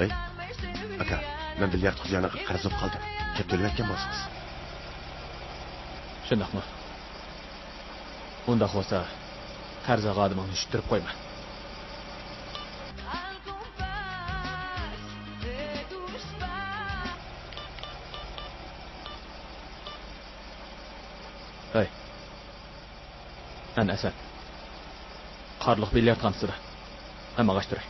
Ey, aka, ben bilyard kuzyanı qarzib qoldim. Kep to'layotgan bo'lsangiz. Shundaqmi? Unda bo'lsa, qarzaga odamni tushirib qo'yma. Hey. Ben Esen. Qarliq bilyard qansıda. Hem ağaçtıray.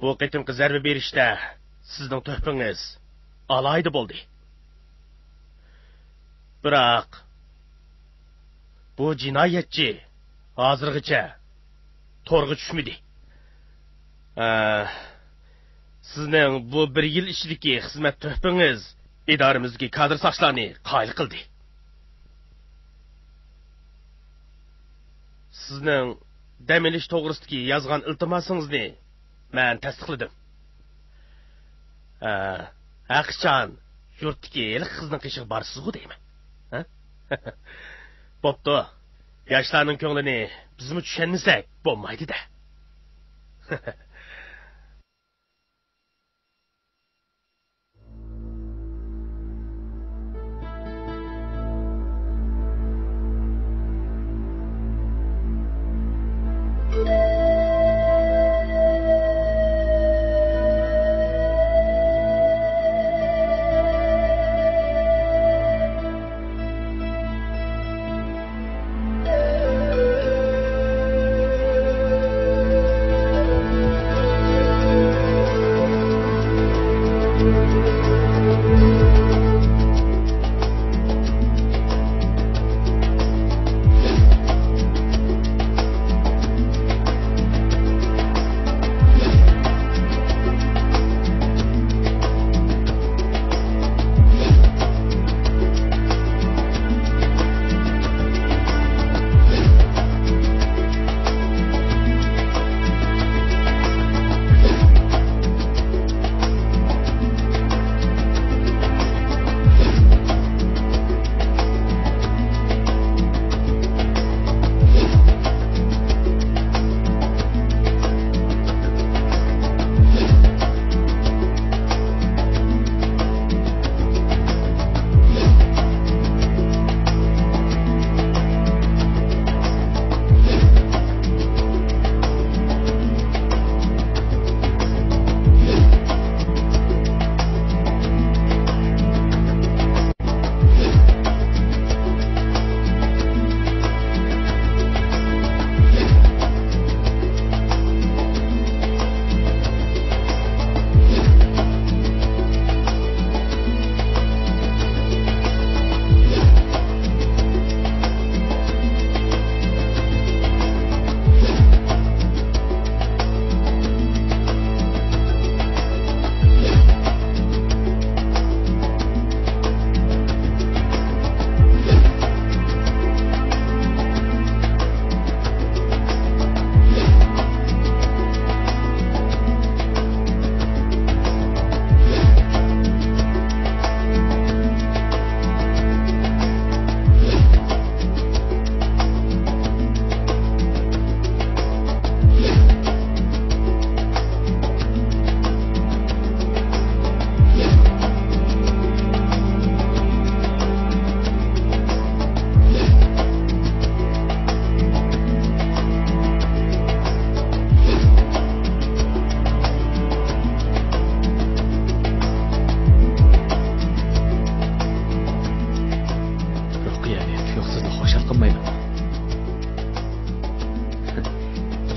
Bu qitimqi zarba berishda sizning tuhfingiz alayda bo'ldi. Biroq bu jinoyatchi hozirgacha to'rga tushmadi. Sizning bu 1 yil ichidagi xizmat tuhfingiz idoramizga kadr sochlarni qoyil qildi. Sizning dam olish to'g'risidagi yozgan iltimosingizni men tasdiqladim. Aqchan yurtdagi ilk qizning qishiq barsiz-ku deyman. Bo'pti. Yoshlarning ko'nglini bizmi tushunmasak bo'lmaydi-da.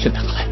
Shunday qilay.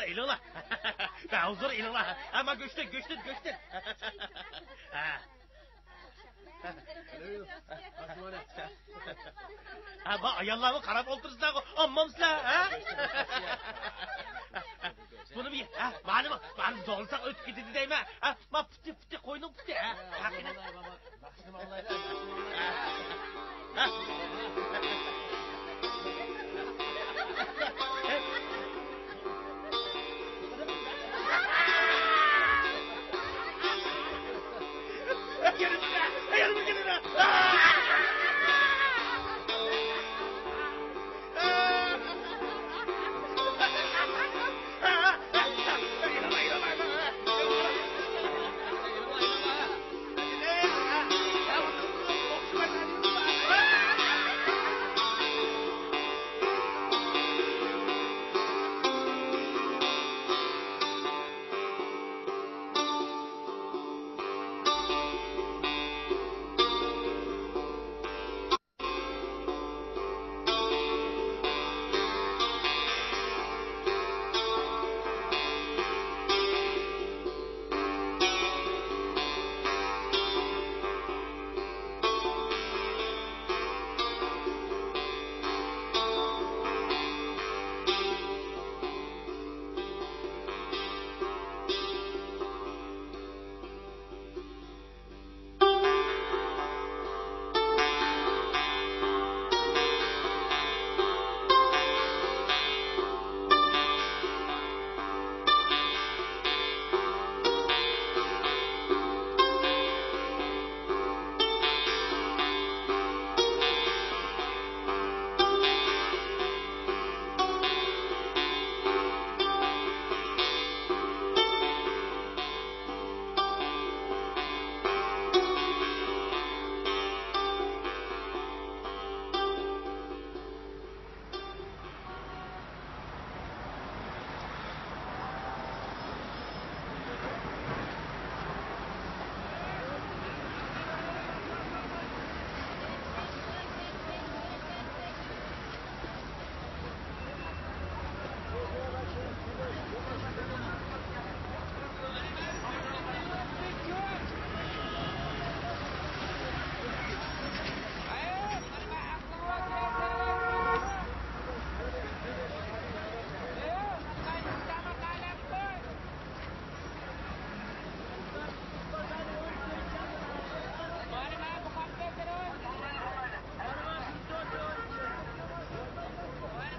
İnanla. Ben huzur inanla. Ama göçtün. Ama ayarlarımı karab oltursunlar. Ammamsızlar. Bunu bir malum. Ben zorlasak ötüp gidildi değil mi? Ma pıtı koynum pıtı.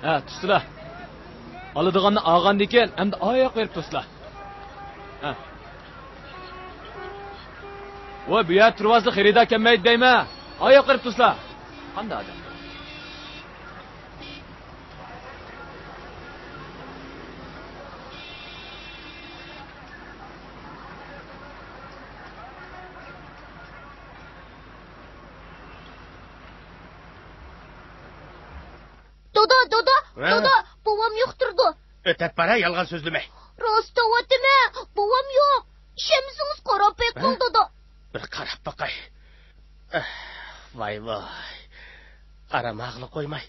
Tutsizlar. Oladiganni olganda ekan, endi oyoq berib tutsizlar. Voy, bu yer turvazda xarida kelmaydi deyman. Oyoq berib tutsizlar. Qanday adam? Doda, babam yokturdu. Ötep bana yalgan sözlüme. Rastavatime, babam yok. İşemiziniz karab pek bol doda. Bir karab bakay. Vay. Aramağını koymay.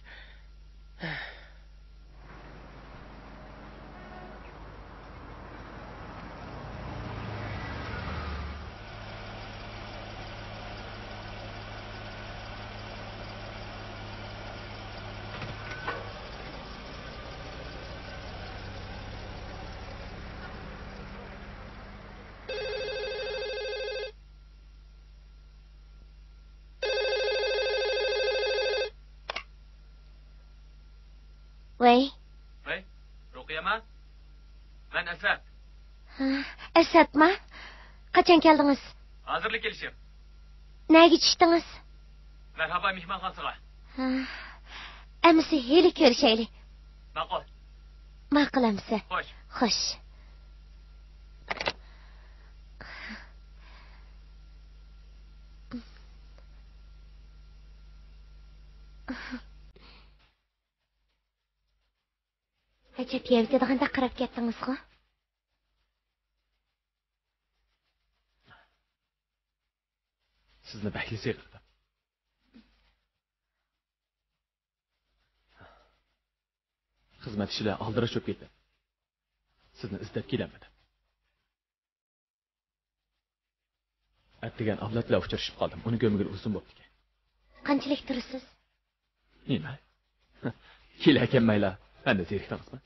Vay. Hey, Ruqiyaman. Men Asad. Asatma. Qachon keldingiz? Hozirlik kelishim. Nega tushdingiz? Merhaba mehmonxonasiga. Amisi heli ko'rishaylik. Ma'qul. Ma'qul amisi. Xo'sh. Xo'sh. Ajab yevdaganda qarab ketdingizmi? Sizni bakli sig'irdim. Xizmat ishida oldira cho'p ketdi. Sizni izlab kelamadim. Atdigan avlod bilan uchrashib qoldim. Uni ko'migil uzun bo'pti ekan. Qanchalik tursiz? Nima? Kelakan mayla. Menda zerikdingizmi?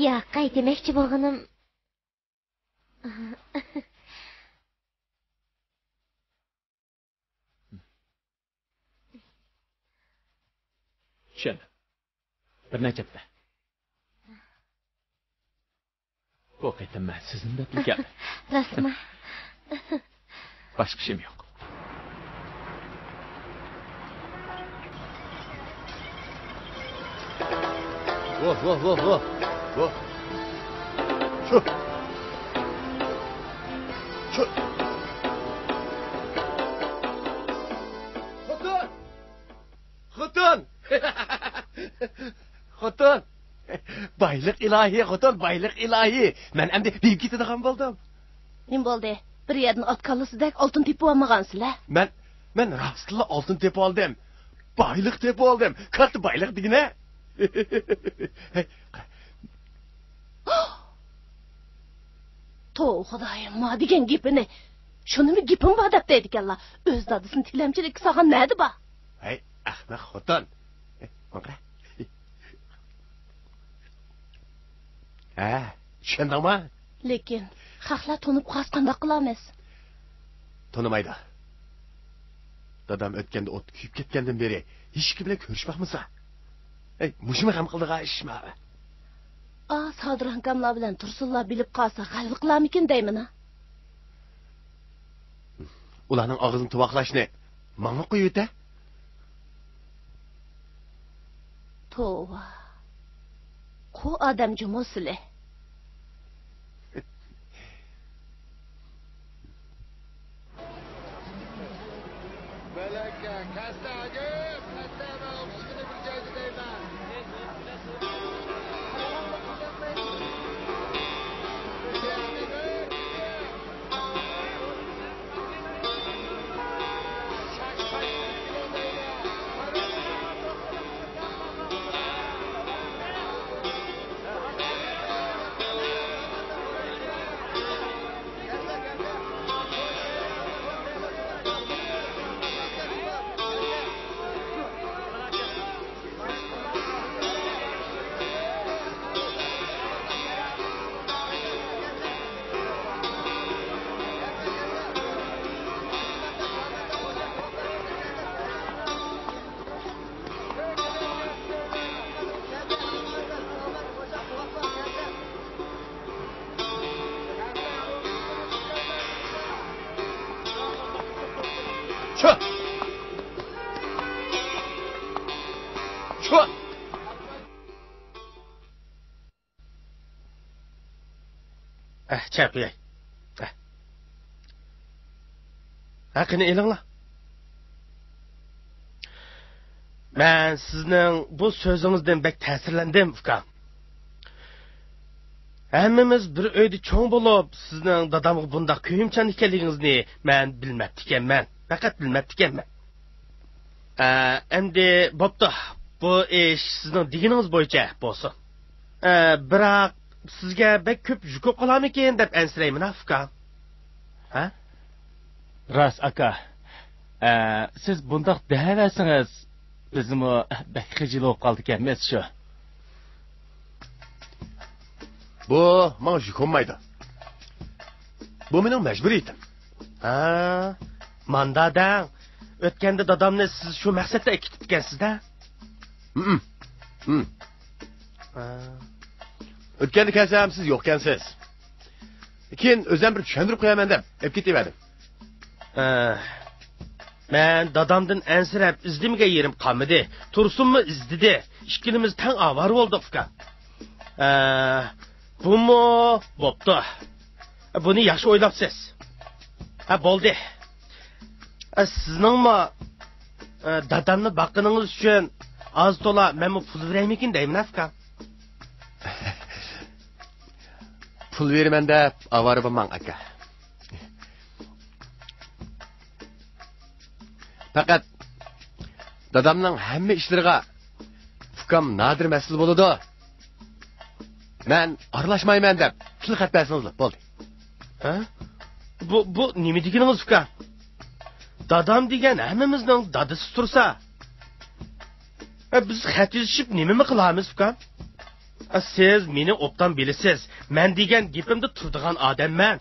Yo'q, qay demoqchi bo'lganim. Tushundim. Bir nechapda. Bu qaytama sizni deblikam. Rostmi? Boshqa ishim yo'q. Voh. Şu. Xotin. Xotin. Bayliq ilahi, xotin, bayliq ilahi. Men endi deyip ketadigan bo'ldim. Nim bo'ldi? Bir yerdan ot kallasıdak oltin tepib olmagansizlar. Men rastlı altın tepib oldim. Bayliq tepib oldim. Katta bayliq degine. To Xudoyim, ma degan gapini. Shunimi gapim bor deb deydi ekanlar. O'z dadisini tilamchilik qilgan nadi ba? Hey, ahmaq xotin. Qara. Tushundingmi? Lekin haqlar to'nib qasqanda qilamiz. To'nimaydi. Dadam o'tganda o't kuyib ketgandan beri hech kim bilan ko'rishmoqmisa? Hey, mushimi ham qildigan ishmi? Sodran kamlar bilan tursunlar bilib qolsa, g'alva qilarmikin deyman. Ularning og'zini tuvoqlashni menga qo'yib-da. Tova. Qo odam jumosile. Malaka, kasta ajib, kasta va o'qishini bir joyda deyman. Çapıyay. Hakkını elinglar. Ben sizning bu sözünüzden bek ta'sirlandim, ukam. Hammamiz bir uyda cho'ng bo'lib, sizning dadamga bundaq kuyimchan ekanligingizni men bilmabdi ekanman. Faqat bilmabdi ekanman. Endi bo'pti. Bu ish sizning deganingiz bo'yicha bo'lsin. Biroq sizga bek ko'p yukib qolarmikin deb ansirayman, ukam. Ha? Ras aka. Siz bundaq deyaversangiz, bizmi bek xijil bo'lib qoldik emas shu. Bu menga yuqmaydi. Bu mening majburiyatim. Manda dang. O'tganda dadamni siz shu maqsadda ekitib ekansiz-da. O'tganda kelsam siz yo'qkansiz. Keyin o'zim bir tushuntirib qo'yaman deb ketaverdim. Men dadamdan ansirab izdimiga yerim qolmadi. Tursunmi izdidi. Ikkimiz tang avar bo'ldik uka. Bumu bo'pti. Buni yaxshi o'ylabsiz. Bo'ldi. Sizningmi dadamni baqqaningiz uchun az to'la menmi pul beraymikin deyman uka. Pul beraman deb avara bo'lmang aka. Faqat dadamning hamma ishlariga ukam Nodir mas'ul bo'ladi. Men aralashmayman deb tilxat bersingizlar, bo'ldi. Bu nima deganingiz uka? Dadam degan hammamizning dadasi tursa, biz xat yozishib nima qilamiz uka? Siz meni obdan bilasiz. Men degan gapimda turadigan odamman.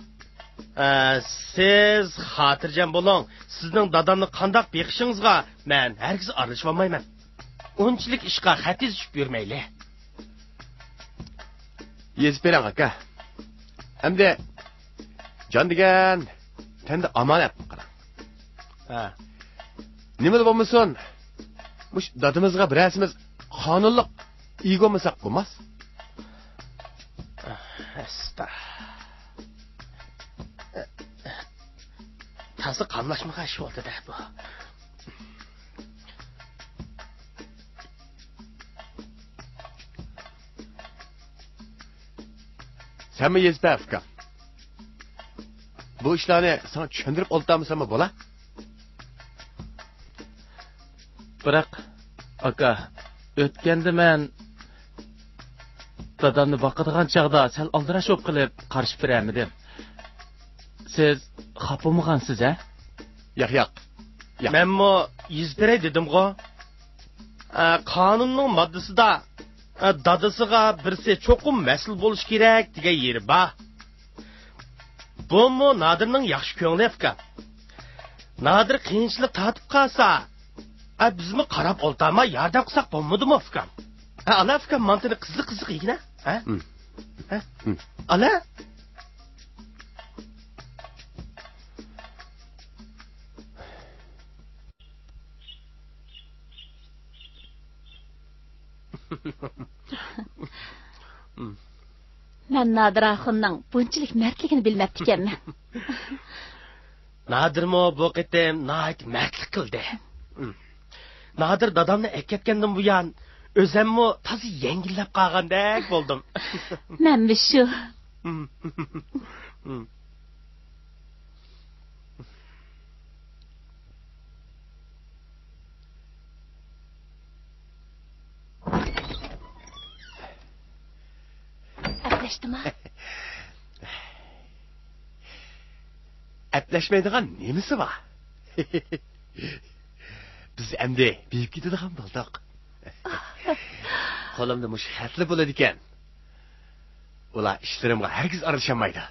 Siz xotirjam bo'ling. Sizning dadamni qandoq beqishingizga men hargiz aralashib olmayman. Unchalik ishga xat yozishib yurmayli. Yezib bering aka. Hamda jon degan tanda omonat qarang. Nima bo'lmasin? Mush dadamizga birasimiz qonunliq egolmasak bo'lmas. Tası qamlashmaga ish bo'ldi-da bu. Senmi yezbaf ukam? Bu ishlarni sana tushuntirib oltamsanmi bo'la? Biroq aka, o'tganda men dadamni boqadigan chaqda sal aldirash o'p qilib qarshi beramidim. Siz xafamoqansiz, a? Yo'q. Menmi yizdiray dedim-ku. Qonunning moddasida dadasiga birsi cho'qim mas'ul bo'lish kerak degan yeri bor. Bu Nodirning yaxshi ko'ngli aka. Nodir qiyinchilik tatib qolsa, bizmi qarab oltama yordam qilsak bo'lmadimi ukam? Ana ukam mantini qiziq yigina, ha? Ana? Men Nodir axunning bunchalik mardligini bilmabdi ekanman. Nodirmi bu qitim nayt mardlik qildi. Nodir dadamni ekketgandan buyon o'zimmi tozi yengillab qolgandek bo'ldim. Menmi shu? Atlashdimi? Atlaşmaydigan nemisi var? Biz endi büyük gidadigan bo'ldik. Qo'limda mush xatli bo'ladi ekan. Ular ishlarimga hargiz aralashmaydi.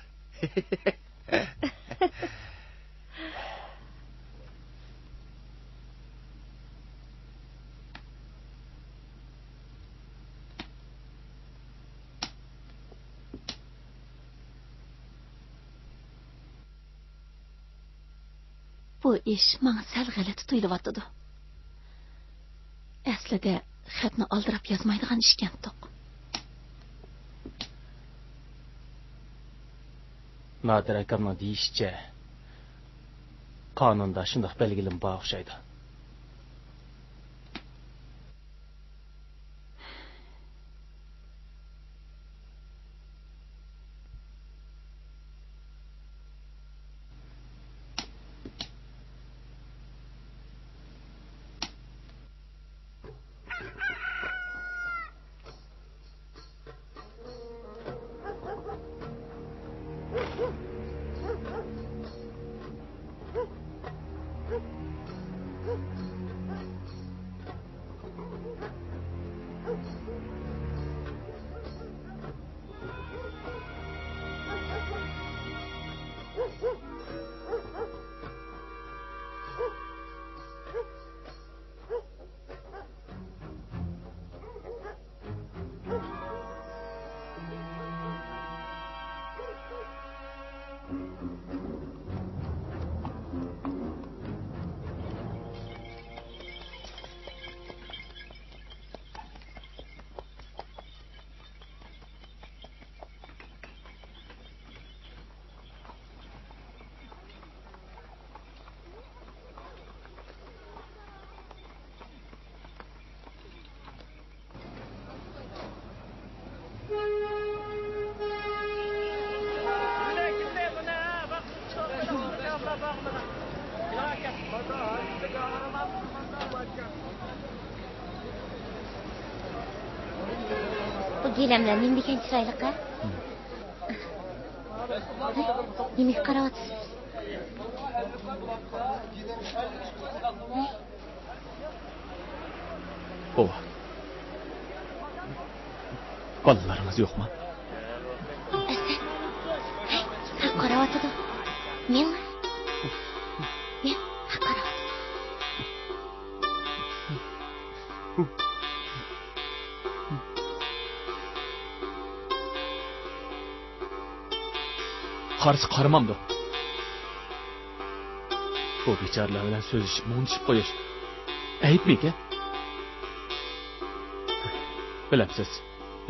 Bu ish menga sal g'alati tuyulyapti. Aslida xatni oldirib yozmaydigan ishkan to'q. Nodir akamning deyishicha, qonunda shunday belgilanib bor o'xshaydi. Gelemler neyim diken çıraylık ha? Yemek karavatısız. Baba. Balalarınız yok mu? Sen karavatıda. Men var. Men ha karavat. Qarşı qaramamdı. Bu beçarlar bilan so'zlashib, muntishib qo'yish. Aytmayki. Bilasiz,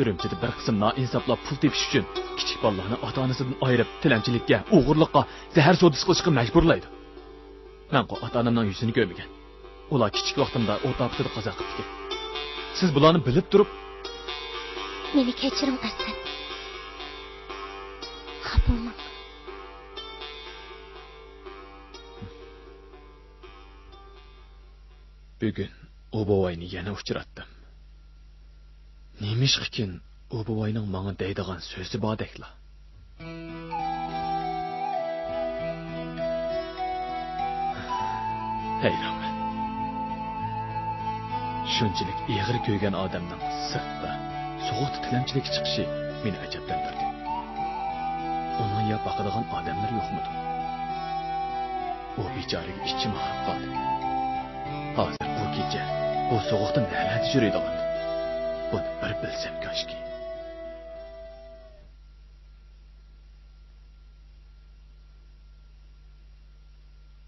Ürümchida bir qism noinsoflar pul tepish uchun kichik bolalarni ota-onasidan ayirib, tilanchilikka, o'g'irlikqa, zahar sodisi qilishga majburlaydi. Men ota-onamning yuzini ko'rmagan. Ular kichik vaqtimda o'rtoqida qazo qildi. Siz bularni bilib turib, meni kechiring Asad. Xafaman. bugun u bovayni yana uchratdim. Nemish ekan u bovayning menga deydigan so'zi bordeklar. Hayronman. Shunchalik egri ko'ygan odamning sirtda sovuqda tilamchilik chiqishi meni ajablantirdi. Ona ya boqadigan odamlar yo'qmidi? U bechoraga ichim og'rib qoldi. Hozir bu kecha bu sovuqda nalati yuradigan. Buni bir bilsam koshki.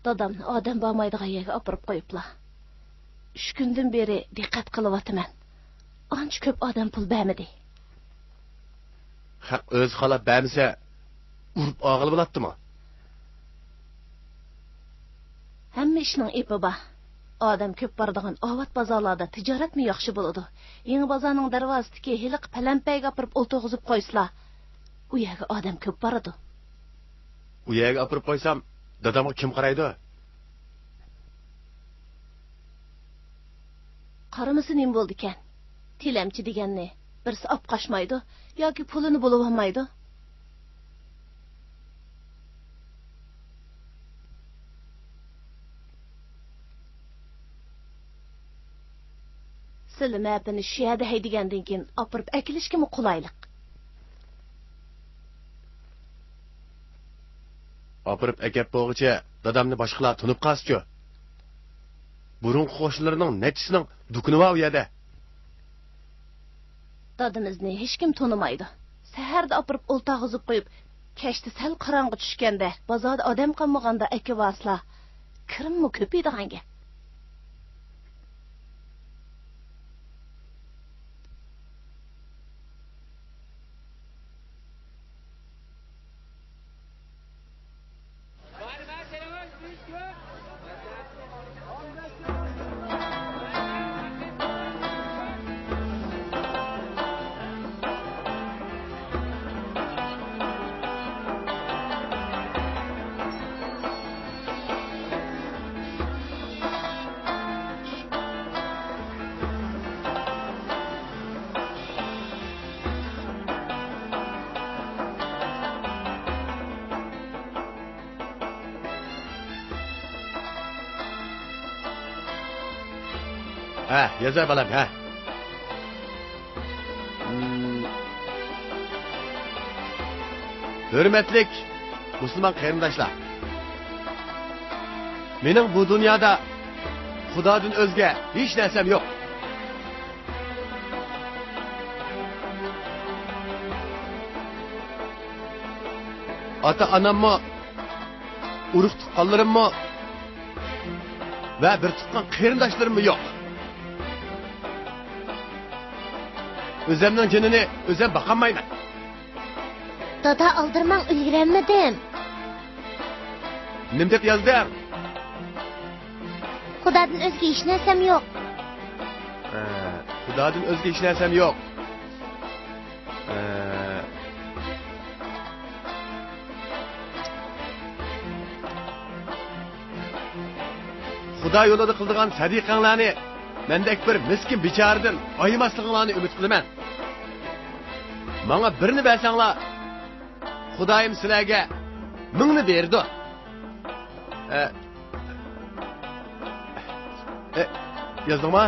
Dadamni odam bo'lmaydigan yerga opirib qo'yiblar. 3 kundan beri diqqat qilyapman. Ancha ko'p odam pul bermadi. Haq o'z xalab bermasa, urib og'il bo'ladimi? Hamma ishning ipi bor. Odam ko'p boradiganovat bozorlarda tijoratmi yaxshi bo'ladi? Yangi bozorning darvozasidagi hiliq palampayga opirib o'ltig'izib qo'yslar. U yerga odam ko'p boradi. U yerga opirib qo'ysam, dadamga kim qaraydi? Qaramisi nim bo'ldi ekan? Tilamchi deganni birsi opqashmaydi yoki pulini bo'lib olmaydi. Sizlar mapini shu yerda haydigandan keyin opirib akilishga qulaylik. Opirib akab bo'g'icha dadamni boshqalar tunib qaschu. Burun qo'shnilarining nechisining dukuni va u yerda. Dadimizni hech kim tonimaydi. Saharda opirib o'ltag'izib qo'yib, kechda sal qorong'i tushganda, bozorda odam qolmaganda akivaslar. Kirimmi ko'paydigan gap. Ha, yazar balam, ha. Hürmetlik Müslüman qarindoshlar. Mening bu dunyoda Xudodan o'zga hech narsam yo'q. Ota-onammi, urug' tuqqanlarimmi va bir tuqqan qarindoshlarimmi yo'q. Özümün canını özüm bakamayman. Dada aldırman ulgrenmedim. Nim deb yazdım? Xudodan o'zga hech narsam yo'q. Xudodan o'zga hech narsam yo'q. Xudo yo'lida qildigan sadiqanglarni mendek bir miskin bechoradan aymasliginglarni umid qilaman. Bana birini bersanglar, Xudoyim sizlarga mingni berdi. Yazdingmi?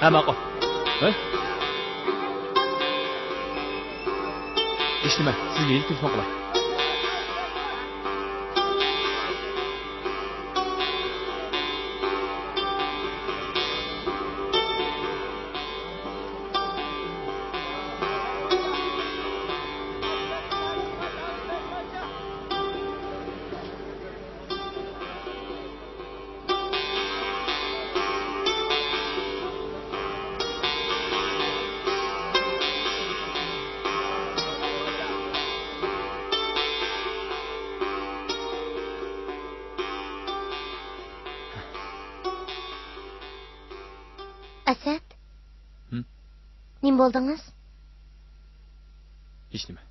Ha, ma'qul. Hech nima, sizga iltimos qilay. Asad. Hı? Nim boldunuz? Hech nima.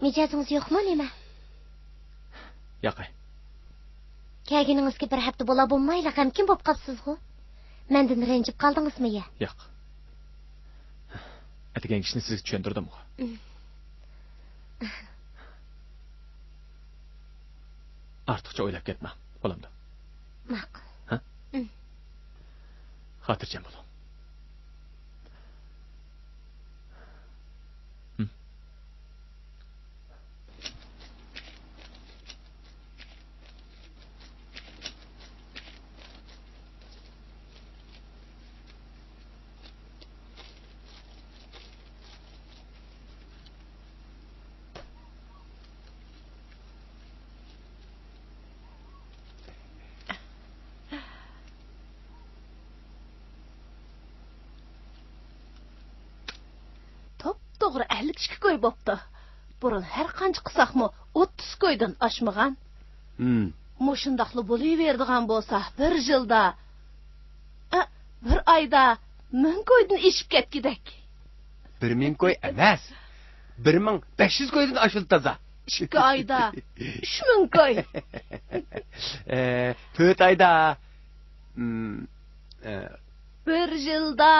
Mijozunuz yo'qmi nima? Yo'q. Kelganingizga bir hafta bo'la bo'lmayli, g'amkin bo'lib qolibsiz-ku. Mendan ranjib qoldingizmi ya? Yo'q. Atagan ishni sizga tushuntirdim-ku. Ortiqcha o'ylab ketma, qo'limda. Ma'qul. Ha? Xotirjam bo'ling. To'g'ri 52 ko'y bo'pti. Burun har qancha qilsaqmi 30 ko'ydan oshmagan. Mushundaqli bo'laveradigan bo'lsa, bir yilda, bir oyda 1000 ko'ydan eshib ketkidak. 1000 ko'y emas. 1500 ko'ydan oshildi toza. 2 oyda 3000 ko'y. 4 oyda 1 yilda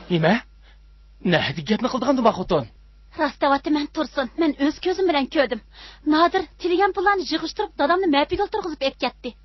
Nima? Nahdi gapni qildigan duma xotin. Rastavati men tursin. Men o'z ko'zim bilan ko'rdim. Nodir tilgan pullarni yig'ishtirib, dadamni mapiga o'tirg'izib ketdi.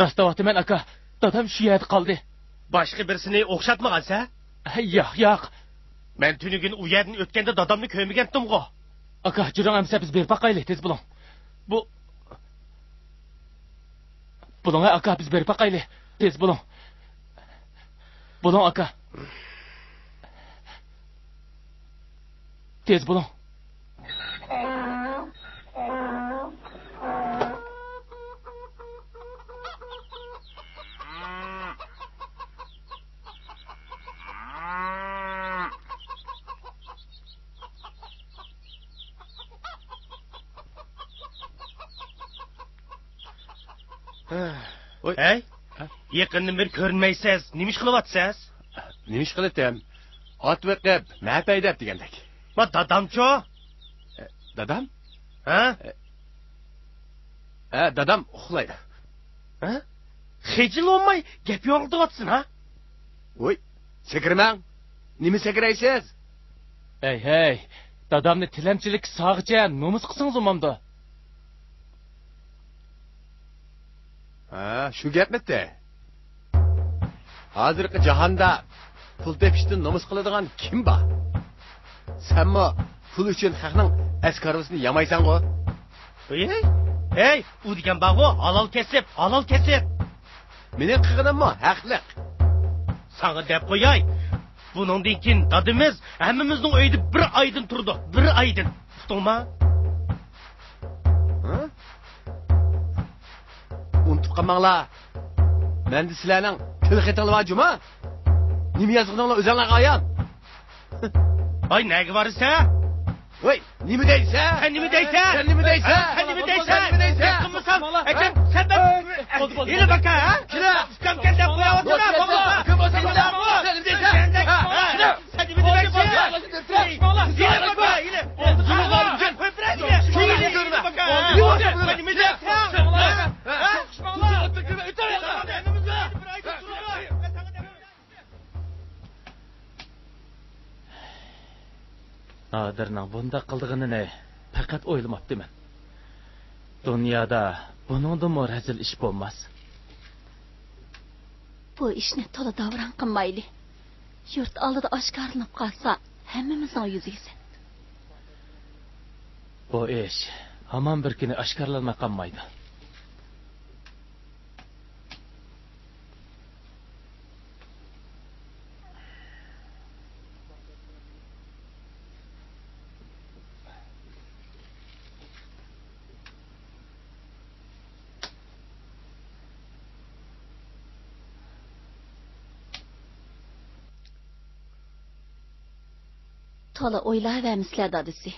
Rastavatiman aka, dadam shu yerda qoldi. Boshqa birsini o'xshatmagansa? Yo'q. Men tunugin u yerdan o'tganda dadamni ko'rmagandim-ku. Aka, juring amsa biz berib baqayli, tez bo'ling. Buning aka biz berib baqayli, tez bo'ling. Bo'ling aka. Tez bo'ling. Hey, yaqindan bir ko'rinmaysiz. Nima ish qilyapsiz? Nima ish qilyaptim? Ot veqib, nima haydab degandek. Ma dadamcho? Dadam? Ha? Dadam uxlaydi. Ha? Xijil olmay gap yo'g'ildyapsın ha? Voy, sekirmang. Nima sekiraysiz? Hey, dadamni tilamchilik sog'icha nomus qilsangiz umamda. Shu gapmi-da? Hozirgi jahonda pul tepishdan nomus qiladigan kim bor? Senmi pul uchun xalqning askarvisini yamaysan-ku? Hey, u degan bag'o halol kesib. Mening qilganimmi haqliq. Sana deb qo'yay. Buningdan keyin dadimiz hammamizning uyda bir oydan turdi. Bir oydan. Uqdingmi? Unutib qolmanglar. Menda sizlarning til xatinglar nima yozganinglar o'zinglarga ayon. Ay, nega borsan? Voy, nima deysan? Sen nima deysan? Qilmasam, aytsan, sen yine baka ha? Ukam keldi qo'yavotlar, bo'lmasa. Kim bo'lsa bilan bu. Sen nima deysan? Sen nima deysan? Yine baka, yine. Nadirning bunda qildig'ini faqat o'ylamabdiman. Dunyoda buningdan razil ish bo'lmas. Bu ishni to'la davron qilmayli. Yurt oldida oshkorlanib qolsa, hammamizning yuziga. Bu ish hamon bir kuni oshkorlanmay qolmaydi. To'la o'ylayvermisizlar dadisi.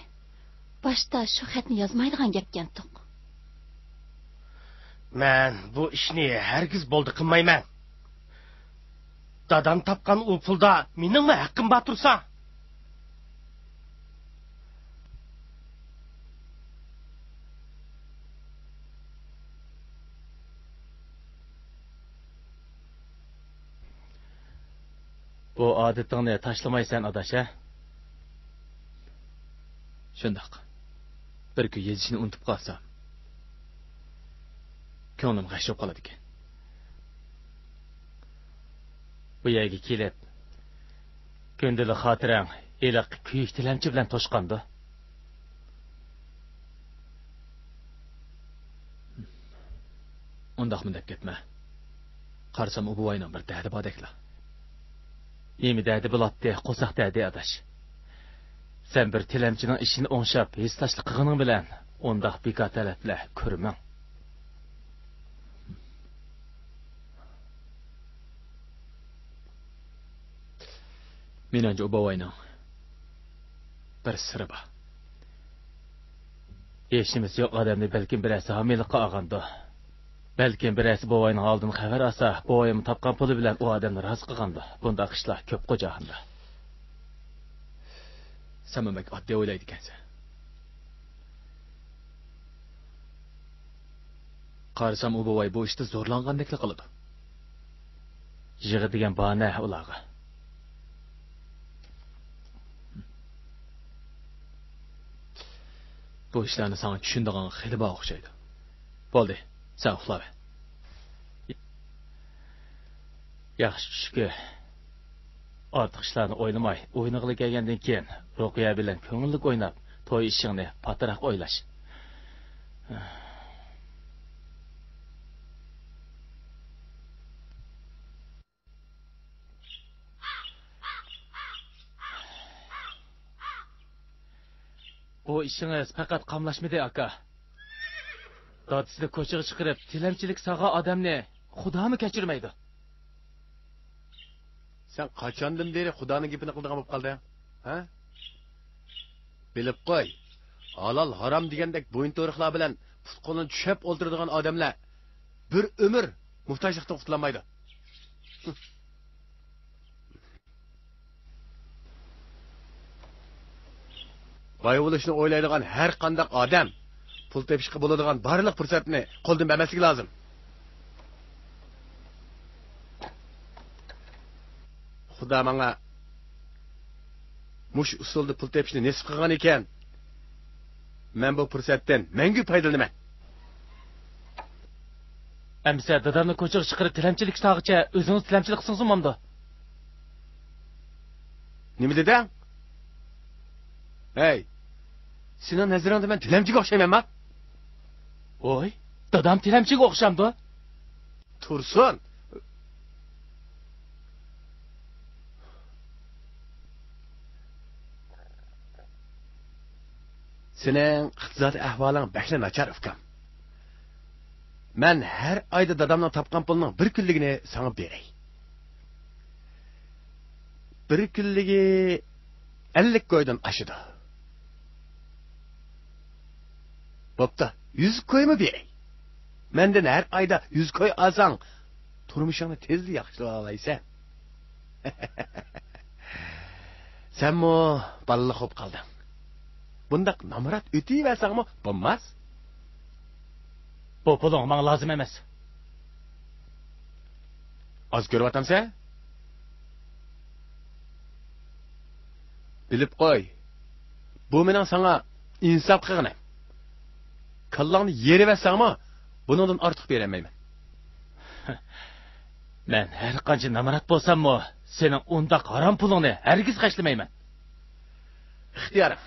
Boshda shu xatni yozmaydigan gapgandiq. Men bu ishni hargiz bo'ldi qilmayman. Dadam topgan u pulda meningmi haqqim bor tursa? Bu odatingni tashlamaysan, adasha? Shundoq. Bir kun yezishni unutib qolsam, ko'nglim g'ashib qoladi ekan. Bu yerga kelib, ko'ndili xotirang iliq kuyik tilamchi bilan to'shqandi. Undaqmi deb ketma. Qarsam u buvayning bir dadi bodaklar. Nima dadi bo'ladi, qo'saq dadi adash. Sen bir tilamchining ishini o'ngshab, his tashli qilganing bilan undaq bekor talablar ko'rmang. Menimcha bovayning bir siri bor. Eshimiz yo'q odamni balkim birasi homiylikqa olgandi. Balkim birasi bovayning oldin xabar olsa, bovayim topgan puli bilan u odamni rozi qilgandi. Bundaq ishlar ko'p qo'jahanda. Samamak oddiy o'ylaydi ekansan. Qarasam u bovay bu ishda zo'rlangandek qiladi. Yig'i degan bahona ularga. Bu ishlarni sana tushundigan xili bor o'xshaydi. Bo'ldi, sen uxla. Yaxshi tushki. Ortiq ishlarni o'ylamay, o'yinig'li kelgandan keyin Ruqiya bilan ko'ngillik o'ynab, to'y ishingni patiraq o'ylash. Bu ishingiz faqat qamlashmadi, aka. Dadisini ko'chaga chiqarib, tilamchilik sag'a odamni Xudomi kechirmaydi. Sen qachondan beri Xudoning gapini qildigan bo'lib qolding? Ha? Bilib qo'y. Halol harom degandek bo'yin to'riqlar bilan put-qo'lini tushib o'ltiradigan odamlar bir umr muhtojlikdan qutulmaydi. Boy bo'lishni o'ylaydigan har qanday odam pul tepishga bo'ladigan barliq fursatni qo'ldan bermasligi lozim. Xudo menga mush usulda pul tepishni nasib qilgan ekan. Men bu fursatdan mengu foydalanaman. Amsa dadamni ko'chaga chiqarib tilamchilik sog'icha o'zingiz tilamchilik qilsangiz momdo. Nima deding? Hey. Sening nazaringda men tilamchiga o'xshaymanmi? Oy, dadam tilamchiga o'xshamdi. Tursun. Sening iqtisodiy ahvoling bakla nachar ukam. Men har oyda dadamning topgan pulning bir kunligini sana beray. Bir kunligi 50 koydan aşıdı. Bopta 100 koy mu beray? Menden her ayda 100 koy alsan turmuşunu tezli yaxshilab olaysan. Sen mi ballı xo'p qalding? Bundaq namrat o'tiyversanmi bo'lmas? Bu puling menga lozim emas. Az ko'ryotamsan? Bilib qo'y. Bu mening sana insof qilganim. Kallangni yeriversanmi, bundan ortiq berolmayman. Men har qancha namrat bo'lsam-mu, sening undaq harom pulingni hargiz qashlamayman. İxtiyorim.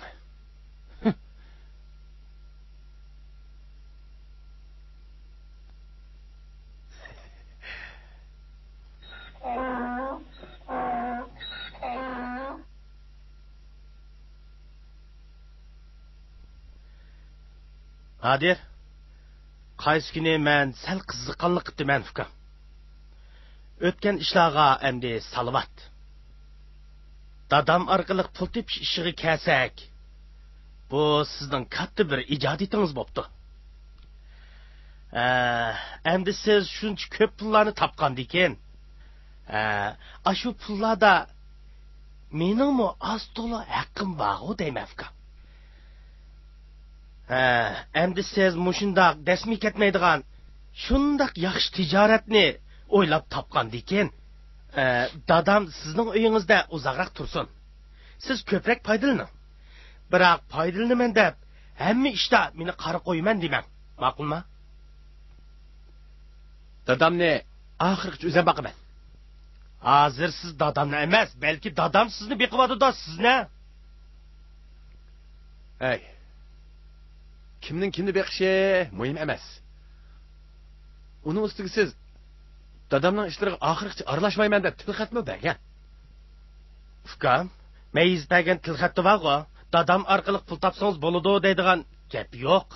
Adir, qaysi kuni men sal qiziqqanlik qildim ukam. O'tgan ishlarga endi salvat. Dadam orqali pul tepish ishiga kelsak, bu sizning katta bir ijodiyatingiz bo'pti. Endi siz shuncha ko'p pullarni topgandan keyin, shu pullarda meningmi oz to'la haqqim bor deyman ukam. Endi siz mushundaq dasmi ketmaydigan shundaq yaxshi tijoratni o'ylab topgandan keyin, dadam sizning uyingizda uzoqroq tursin. Siz ko'proq foydalaning. Biroq foydalanaman deb hamma ishda meni qara qo'yman demang. Ma'qulmi? Dadamni oxirgacha o'zim boqaman. Hozir siz dadamni emas, balki dadam sizni beqiyotida sizni. Hey. Kimning kimni beqishi muhim emas. Uning ustiga siz dadamning ishlariga oxirgacha aralashmayman deb tilxatmi bergan? Ukam, meyiz bergan tilxatni bormi? Dadam orqali pul topsangiz bo'ladi deydigan gap yo'q.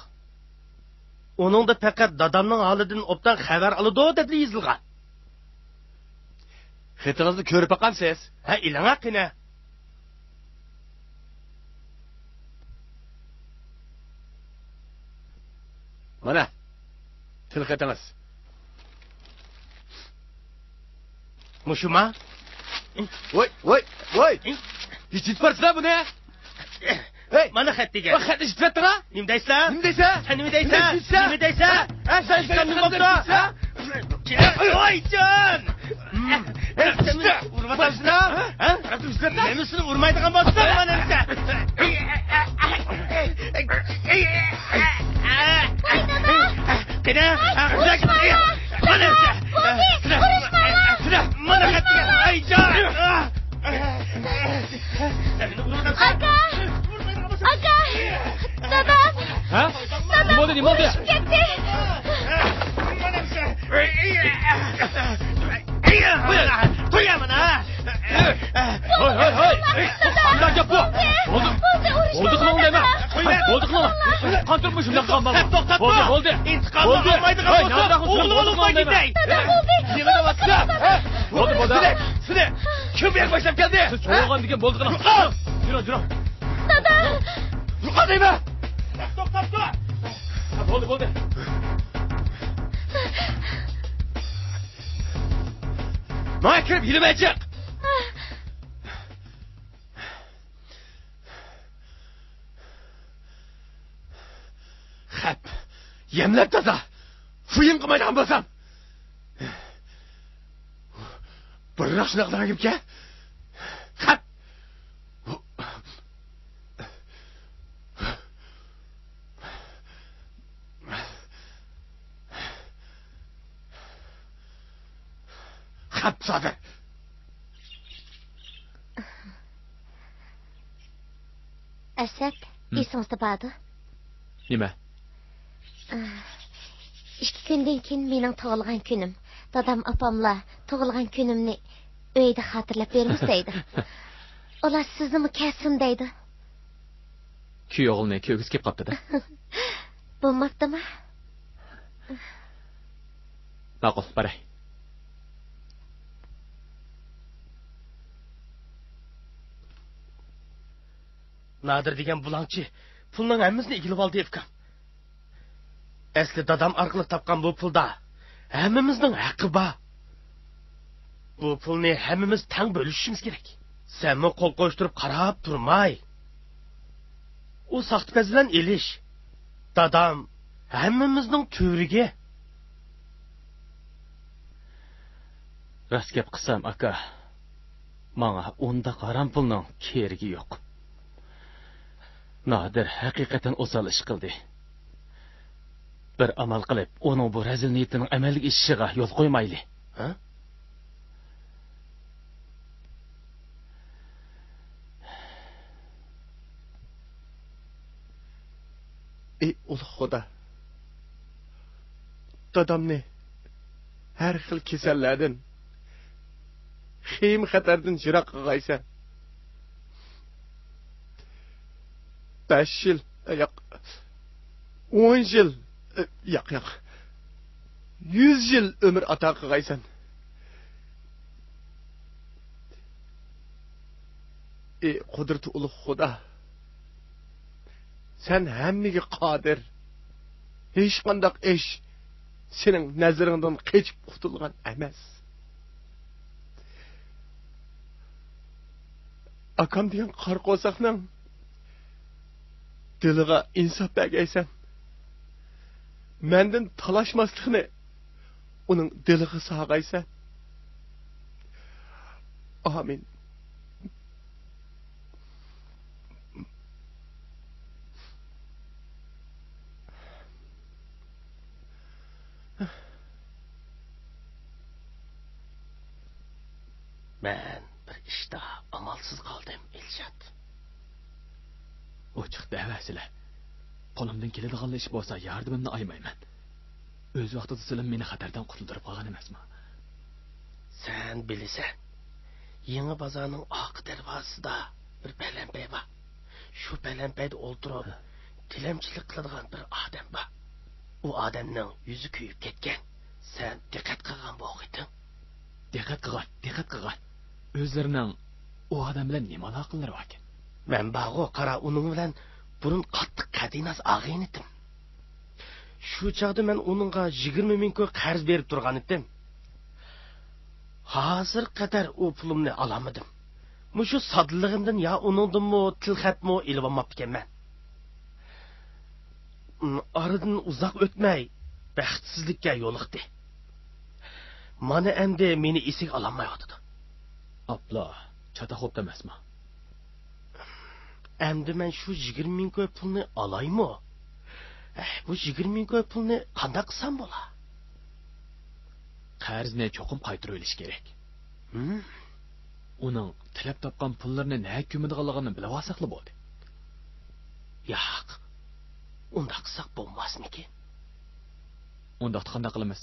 Uningda faqat dadamning holidan obdan xabar oladi deb yozilgan. Xatingizni ko'rib boqamsiz? Ha, ilangaqina. Mana, tilxatingiz. Mushuma? Voy. Hiç yetparsın bu ne? Hey, mana xat degan. Bu xatni yetvatdingmi? Nima deysan? Nima deysan? Nima deysan? Nima deysan? Sen nima bo'pti? Voy jon! Urmatasizmi? Ha? Nemisini urmaydigan bo'lsa, mana nima? Qana, mana. Mana. Aka! Aka! Dadam! Ha? Nima oldu, nima oldu? Ketdi! To'yaman ha. Hoy. Qanday gap bu? Oldu. Oldu qilma undaymi? Oldu qilma. Qanday shunday qilma. Bo'ldi. Intiqomni olmaydigan bo'lsa, o'g'lim olmay ketay. Nima deyapsan? Bo'ldi. Sizlar kim ber boshlab keldi? Siz so'g'an degan bo'ldi qilma. Yura. Ruqo deymi? To'xtab tur. Bo'ldi. Mana kirib yurmay chiq. Xap. Yemlab toza. Fuyim qilmaydigan bo'lsam. Birroq shunaqa qilagimga. Xap. Xap sodir. Asad, esingizda bordi? Nima? 2 kundan keyin mening tug'ilgan kunim. Dadam opamlar tug'ilgan kunimni uyda xotirlab bermasaydi. Ular sizni mukasim deydi. Kuyovni ko'gis kelib qopti-da. Bo'lmabdimi? Ma'qul, baray. Nadir degan bulangchi pulning hammasini egilib oldi efkam. Asli dadam orqali topgan bu pulda hammamizning haqqi bor. Bu pulni hammamiz tang bo'lishimiz kerak. Senmi qo'l qo'shtirib qarab turmay. U saxtpaz bilan elish. Dadam hammamizning to'riga. Rost gap qilsam, aka. Menga unda qaram pulning keragi yo'q. Nadir haqiqatan o'sal ish qildi. Bir amal qilib, uning bu razil niyatining amalga oshishiga yo'l qo'ymayli. Ha? Ey ulug' Xudo. Dadamni har xil kasallardan, xim xatardan jiroq qilg'aysan. 5 yil, yo'q. 10 yil, yo'q. 100 yil umr ato qilg'aysan. Ey qudrati ulug' Xudo. Sen hammaga qodir. Hech qanday ish sening nazaringdan qochib qutulgan emas. Akam degan qarqo'saqning diliga insof bergaysan. Mendan talashmaslikni uning diliga sog'aysan. Amin. Ben bir işte amalsız kaldım Elşat. O chiqdi avasila. Qo'limdan keladigan ish bo'lsa, yordamimni aymayman. O'z vaqtida sizlar meni xatardan qutuldirib qolgan emasmi? Sen bilirsen. Yeni bazarning oq darvozasida bir palampay bor. Shu palampayda o'ltirib, tilamchilik qiladigan bir odam bor. U odamning yuzi kuyib ketgan. Sen diqqat qilgan bo'g'iding. Diqqat qilgan. O'zlarining u odam bilan nima aloqalari bor ekan? Men bag'o qara uning bilan burun qattiq qadinas ag'in edim. Shu chaqda men uningga 20 ming ko'y qarz berib turgan edim. Hozir qadar u pulimni olamadim. Mushu sodligimdan ya uningdanmi tilxatmi ilib olmabdi ekanman. Aradan uzoq o'tmay baxtsizlikka yo'liqdi. Mana endi meni esig ololmayotdi. Abla, chata xo'p emasmi? Endi men shu 20 ming ko'y pulni olaymi? Bu 20 ming ko'y pulni qanday qilsam bo'la? Qarzni cho'qim qaytarib olish kerak. Uning tilab topgan pullarini nima ko'madiganligini bilib olsaqli bo'ldi. Yo'q. Unda qilsak bo'lmasmikin? Unda qanday qilamiz?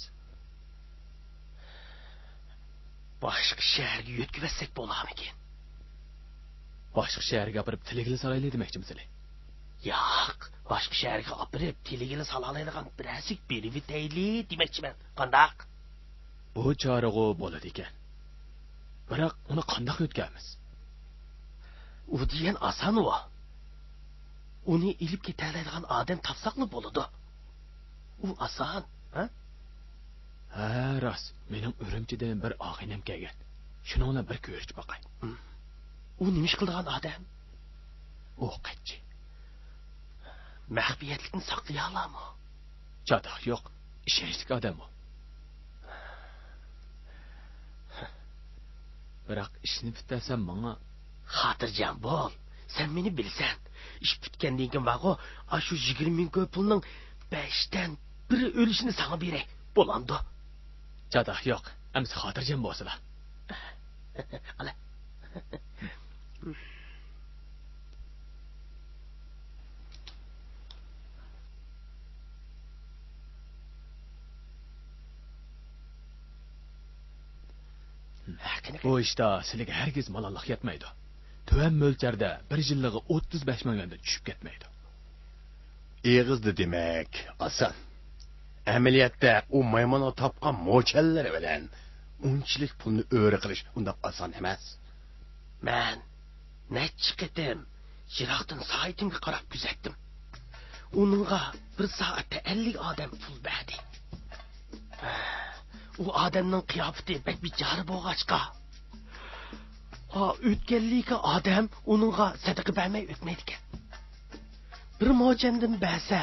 Boshqa shaharga yetkazsak bo'larmikin? Boshqa shaharga borib tiligini solayli demoqchimisizlar? Yo'q, boshqa shaharga olib tiligini solalaydigan birasik berib tayli demoqchiman. Qandaq? Bu chorag'u bo'ladi ekan. Biroq uni qanday o'tkazamiz? U degan oson u. Uni ilib ketadigan odam topsaqli bo'ladi. U oson, ha? Ha, rost. Mening Urumchidan bir og'inam kelgan. Shuni bilan bir ko'rib boqay. U nima ish qilgan odam? U qachchi? Maxfiyatlikni saqlay oladimi? Chatoq yo'q. Ishonchli odam u. Biroq ishni bitasam menga xotirjam bo'l. Sen meni bilsan. Ish bitgandan keyin vaqo, shu 20 ming ko'p pulning 5dan biri o'lishini sana beray. Bo'landi. Chatoq yo'q. Amsi xotirjam bo'lsizlar. Ala. Bu ishda sizlarga hargiz malollik yetmaydi. Tuvan mo'lcharda bir yillig'i 35 milliondan tushib ketmaydi. Egizdi demak, oson. Amaliyotda u maymonga topgan mo'challari bilan unchilik pulni o'ri qilish undaq oson emas. Men necha qitim yiroqdan saytimga qarab kuzatdim. Uningga bir soatda 50 odam pul berdi. U odamning qiyofati bek bichora bo'lg'achqa. O'tganligi odam uningga sadaqa bermay o'tmaydi ekan. Bir mo'chandan bersa,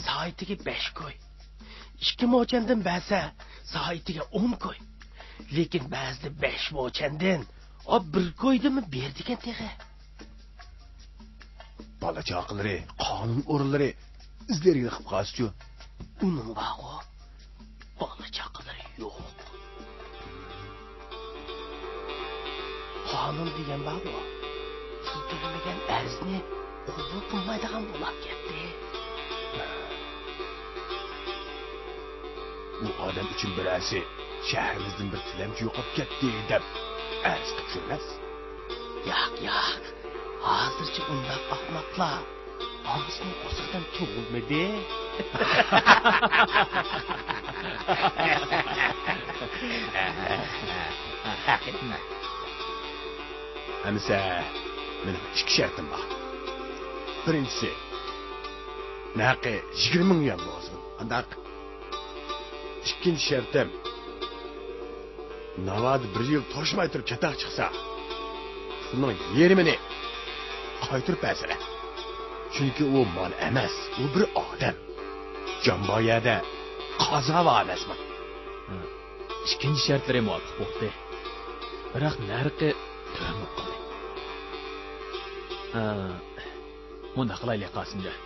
soatiga 5 qo'y. 2 mo'chandan bersa, soatiga 10 qo'y. Lekin ba'zida 5 mo'chandan bir qo'ydimi berdi ekan teg'i. Bola chaqilari, qonun o'rinlari izlariga qilib qolsa-chu. Uning vaqo bola chaqilari yo'q. Qonun degan vaqo pul to'lamagan arzni qabul qilmaydigan bo'lib ketdi. Bu odam uchun birasi shahrimizdan bir tilamchi yo'qolib ketdi deb arz qilib Yo'q. Hozircha undaq ahmoqlar onasining qo'siqdan tug'ilmadi. Hamsa, mening 2 shartim bor. Birinchisi, naqi 20 ming yuan bo'lsin. Qandaq? Ikkinchi shartim, navad 1 yil toshmay turib chatoq chiqsa, pulning yerimini qaytirib bersalar. Chunki u mol emas, u bir odam. Jamboyada qazo va emasmi? Ikkinchi shartlari muvofiq bo'ldi. Biroq narxi to'g'ri qildi. Bunda qilaylik Qosimjon.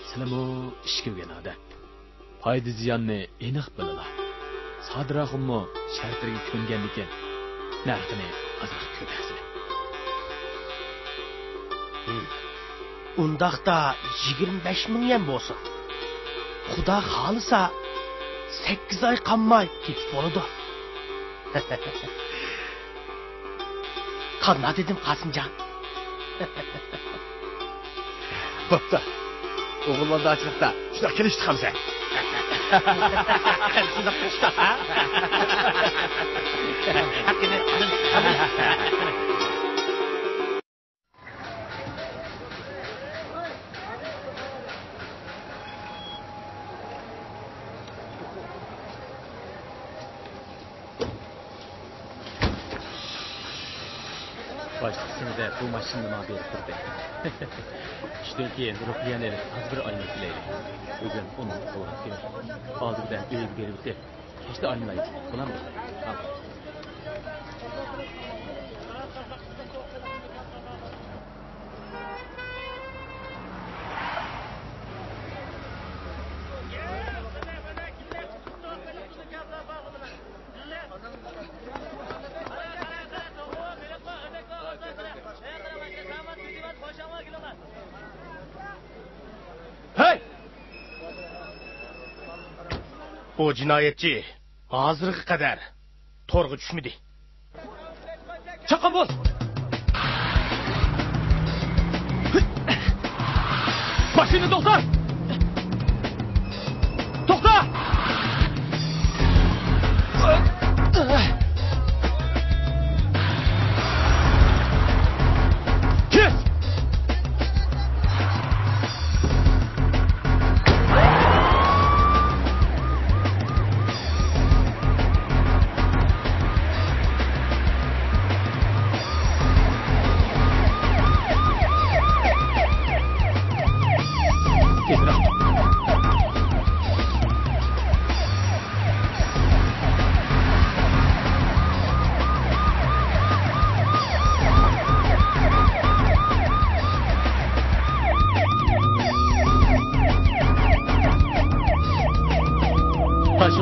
Sizlarmi ish ko'rgan odam. Foyda ziyonni aniq bilinglar. Sodiraximmi shartlariga ko'ngan ekan. Narxini ozroq ko'tarsin. Undaqda 25 ming yen bo'lsin. Xudo xolisa 8 oy qolmay ketib bo'ladi. Qanday dedim Qosimjon? Bo'pti. O'g'illar ochliqda shunday kelishdik hamsa. Shunday qilishdi, ha? Başlasında bu maşını ma berib turdi. Shundan keyin ruhiyani az bir aylantiraylik. Bugun uni qo'lga kelib, hozirdan uyga berib o'tib, kechda aylanaylik. Bo'ladimi? Tamam. Bu jinoyatchi hozirga qadar to'rga tushmadi. Chaqqa bo'l. Mashina to'xta. To'xta. Kes.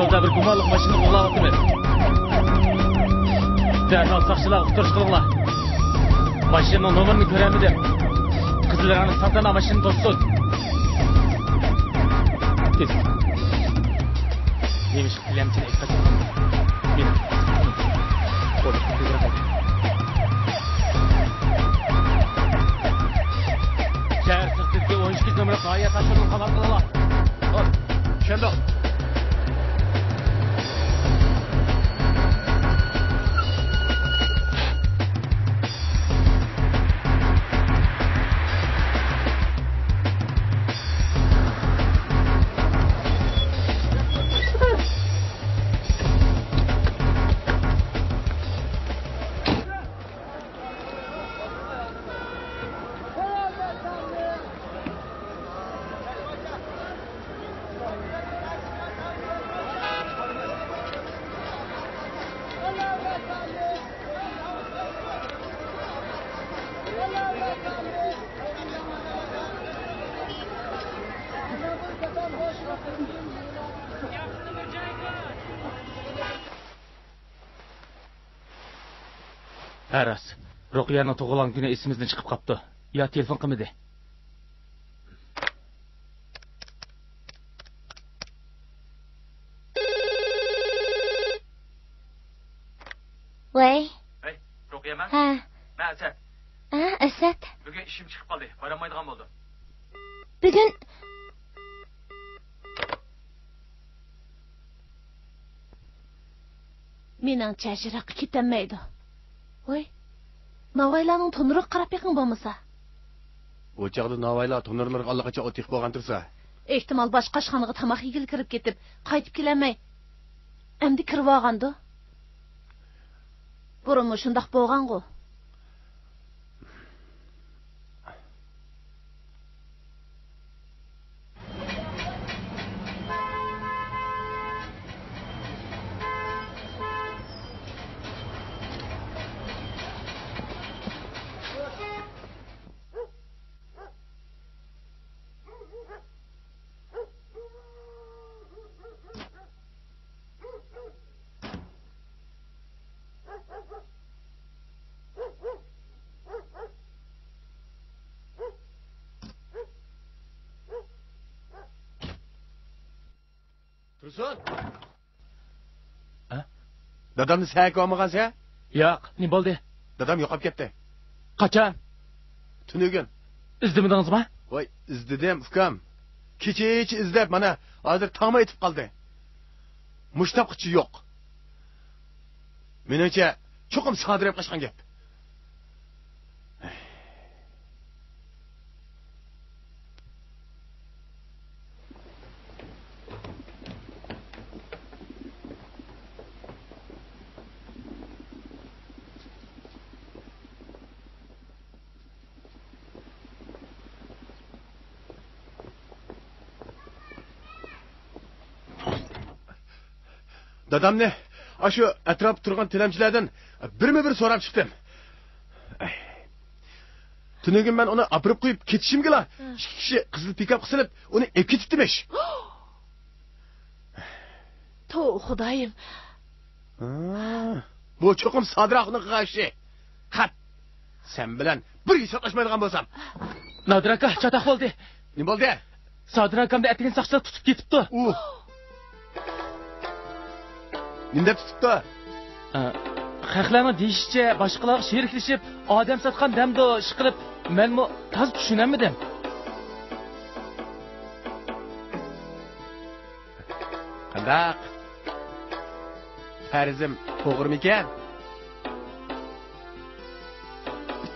Yo'lda bir gumonliq mashina o'g'irlayapti. Darhol soqchilar uqtirish qilinglar. Mashinaning nomerini ko'ramidim. Qizlarni satana mashina to'ssin. Tez. Nemish qilyapti ikkita. Meni. Şehir sırtındaki 12 numara sahaya taşıdığını xabar qilinglar. Hop, tushundim. Aras, Ruqiyaning tug'ilgan kuni esimizdan chiqib qopti. Ya telefon qilmadi. Voy. Hey, Ruqiyaman? Ha. Men Asad. Asad. Bugun ishim chiqib qoldi. Boramaydigan bo'ldim. Bugun Mening chashiraqqa ketanmaydi. Voy. Navaylarning tunruq qarab yiqin bo'lmasa. Bu chaqda navaylar tunurlarga allaqacha otiq bo'lgan tursa. Ehtimol boshqa ishxonaga tamoq yegil kirib ketib, qaytib kelamay. Endi kirib olgandi. Burunmi shundoq bo'lgan-ku. Tursun. Ha? Dadamni səhək olmağansa? Yo'q, ne bo'ldi? Dadam yo'qolib ketdi. Qachon? Tunugun. İzdimidingizmi? Voy, izdidim, ukam. Kecha izlab mana hozir tongma etib qoldi. Mushtaqchi yo'q. Menimcha, cho'qim sodirib qo'shgan gap. Dadamni shu atrof turgan tilamchilardan birma-bir so'rab chiqdim. Tunugin men uni apirib qo'yib ketishimga ikki kishi qizil pikap qilib uni olib ketibdimish. To, xudoyim. Bu cho'qim Sodiroqning qilgan Qat. Sen bilan bir hisoblashmaydigan bo'lsam. Nodir aka, chatoq bo'ldi. Nima bo'ldi? Sodir akamni atigan soqchilar tutib ketibdi. Nima tutibdi? Xalqlarning deyishicha, boshqalar sheriklashib, odam sotgan damda ish qilib, menmi toz tushunamadim. Qandaq? Farzim to'g'rimikan?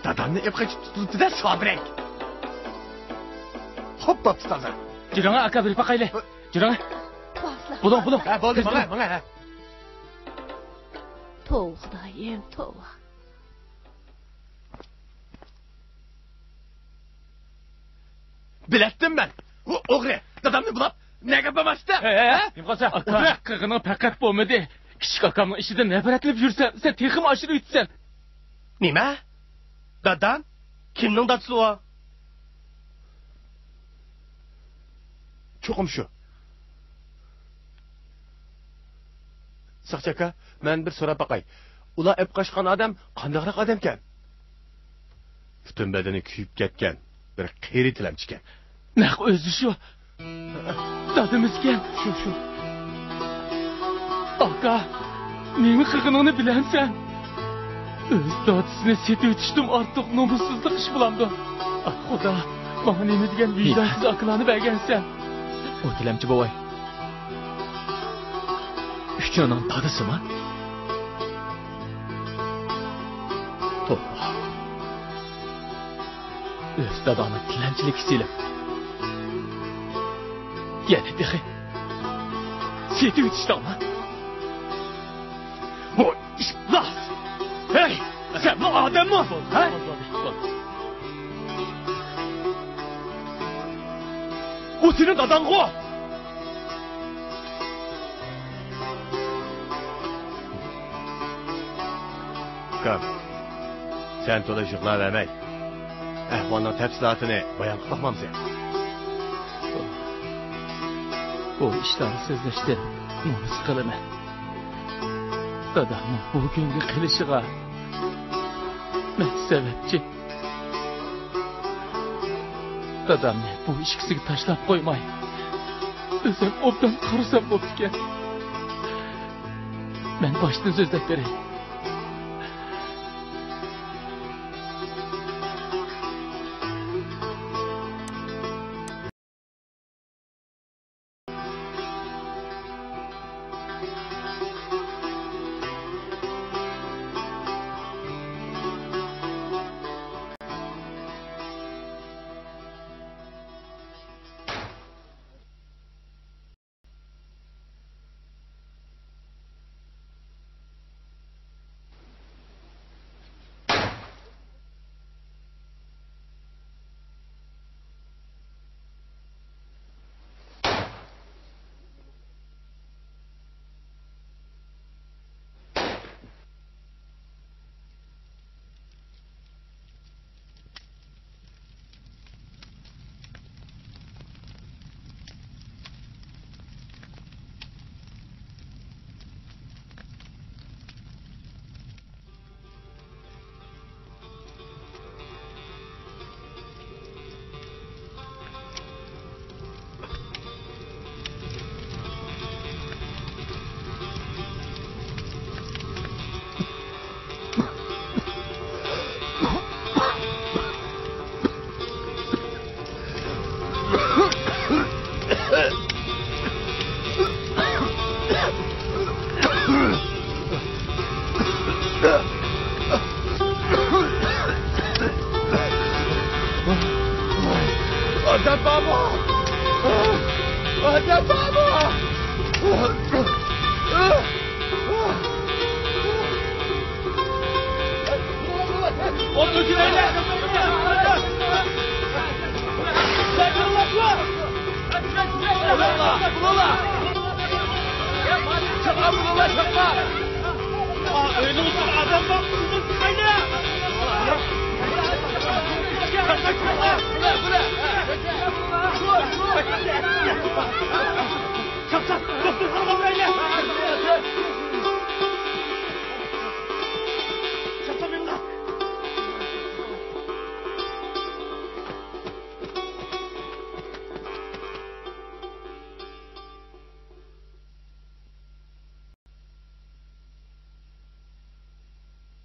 Dadamni epqa tutdi-da Sobirek. Hop topdi. Jiranga aka bir paqayli. Jiranga. Bulang. Ha, bo'ldi, mana. Tov, Xudoyim, tov. Biletdim ben. O'g'ri, dadamni bulab, nega bo'lmasdi? Kim qolsa? Aka, qirg'ini faqat bo'lmadi. Kichik akamning ishidan nafratlab yursan, sen texim oshirib yutsan. Nima? Dadam? Kimning dadasi u? Cho'qim shu. Saqchaka, men bir so'rab baqay. Ular ep qochgan odam qandaqroq odamkan? Butun badani kuyib ketgan, bir qeri tilamchikan. Naq o'zi shu. Dadimizgan. Shu. Aka, nima qilganini bilansan? O'z dadisini setib o'tishdim ortiq nomussizlik ish bo'lamdi. Xudo, mana nima degan vijdonsiz aqlani bergansan. O tilamchi bovoy. Üçcanın dadısı mı? To'g'ri. O'z dadamni tilanchilik silib. Yana dexe. Setib o'tishdimi? Bu ish las. Hey, sen bu odammi? Ha? O senin dadan-ku. Kam. Sen to'la yig'lab vermey. Ahvolning tafsilotini bayon qilmoqman. Bu ishlarni so'zlashda nomus qilaman. Dadamning bugungi qilishiga men sababchi. Dadamni bu ishkisiga tashlab qo'ymay, o'zim obdan qarasam bo'pti. Men boshdan so'zlab beray.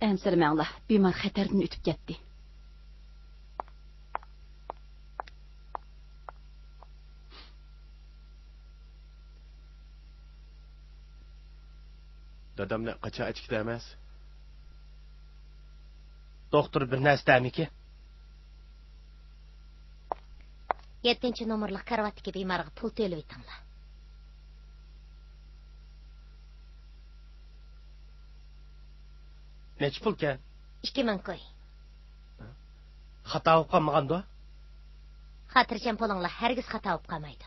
Әнсірмәңла, бемар xəterdən ötüb getdi. Dadamni qachon ichikda emas? Doktor bir narsa demiki? 7 nomerlik karvatdagi bemorga pul to'lab etinglar. Neç pul ki? 2000 qo'y. Xata olib qolmaganda? Xotirjam bo'linglar, hargiz xato bo'lib qolmaydi.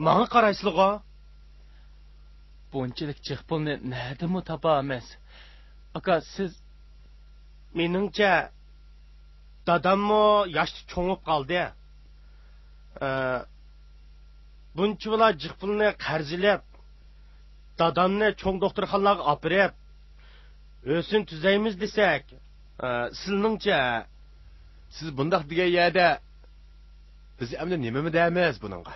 Bana qaraysızlığa? Bunçilik jiq pulni nədimi tapamiz? Aka, siz... Meningcha dadammo yoshli cho'ngib qoldi. Buncha jiq pulni qarzilab, dadamni cho'ng doktorxonaga olib berib, o'sin tuzaymiz desak, sizningcha Siz bundaq degan yerda biz endi nima deymiz buningga?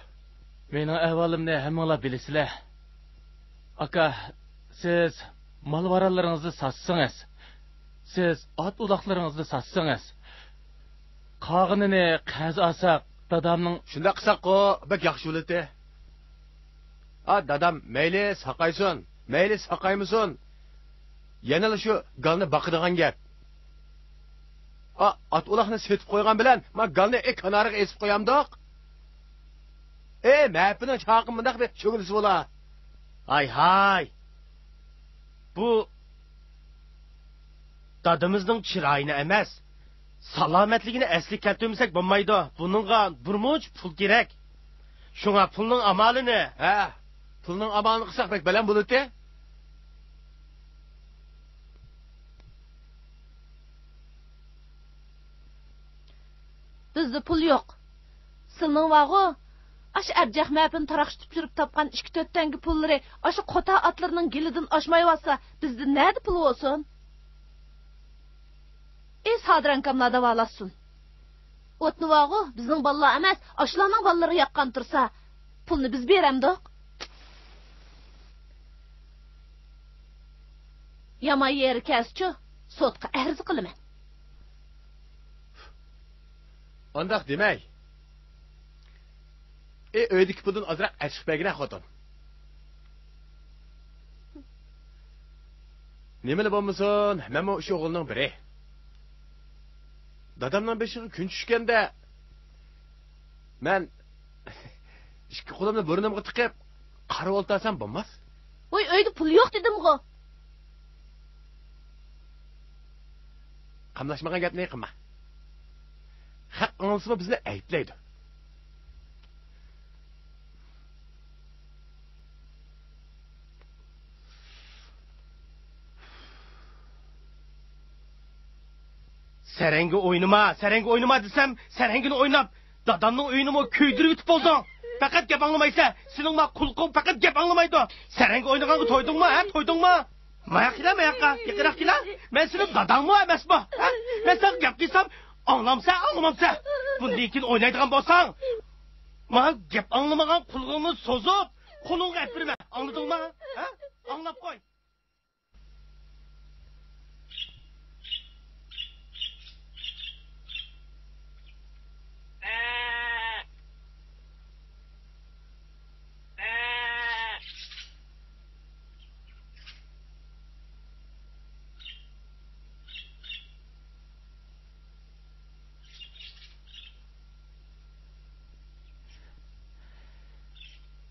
Mening ahvolimni hammanglar bilasizlar. Aka, siz mal-varalaringizni satsangiz, siz ot uloqlaringizni satsangiz, qog'inini qarz olsak, dadamning Shunda qilsak-ku, bak yaxshi bo'ladi. Dadam mayli saqaysin, mayli saqaymasin. Yana shu galni baqadigan gap. At uloqni setib qo'ygan bilan, men galni kanariga esib qo'yamdoq. Məhəbbinin çağın bundaq bir şögülüsü ola. Hay. Bu dadımızın çırayını emas, salametligini əsli keltirmesek bo'lmaydi. Bununla burmuç pul gerek. Şuna pulun amalını. Pulun amalını qilsak bek bilan bo'ladi. Bizde pul yok. Sılның vağı aş ercaq məpini taraqıştıb sürüb tapqan 2-4 təngi pulları aşı qota atlarının gilidən aşmayıvasa bizdə nədir pulu olsun? Sadran kamlarda valasın. Otnu vağı bizning balalar emas, aşlarning balalары yaqqan tursa, pulni biz beremdik. Yamay yeri kəsçü, sotqa ərz qılıman. Ondaq demək. Öydeki pulun azraq açıq bəginə xotin. Nemeli bolmasın, məmə şu oğulunun biri. Dadamdan beşiği gün düşkəndə mən iki qo'limni burnimga tiqib qarab oltasam bo'lmas. Voy, uyda pul yo'q dedim-ku. Qamlashmagan gapni qilma. Haq anılsıma bizni ayıplaydı. Serengi oynama desem, serengini oynap, dadamның oyunumu köydürüp ütüp oldun. Fakat gap anglamaysa, sening ma qulqing fakat gap anglamaydi. Saranga o'ynaganga to'ydingmi, ha? To'ydingmi? Mayaqila, yaqinroq kela. Men seni dadangmi emasmi? Ha? Men sen gap qilsam, anglamsa, anglamamsa. Bundan keyin o'ynaydigan bo'lsang, ma gap anglamagan qulqingni so'zib, qo'lingga ayttirma. Angladingmi? Ha? Anglab qo'y.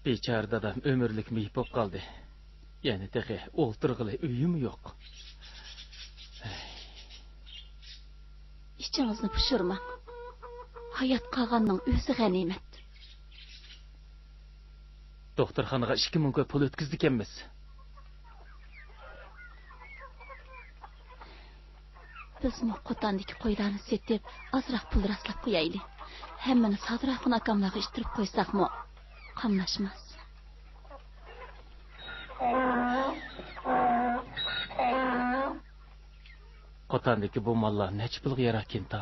Bechara dadam ömürlük miyip bo'lib qoldi. Yani teqe o'ltirg'ili uyim yo'q. İçinizni pishirmang. Hayot qolganning o'zi g'animat. Doktorxonaga 2000 ko'p pul o'tkazdik emas. Biz Qotandagi qo'ylarni setib, azroq pul raslab qo'yaylik. Hammani Sadraxon akamlarga ishtirib qo'ysaqmi, qamlashmas. Qotandagi bu mollar necha pulga yarakin ta?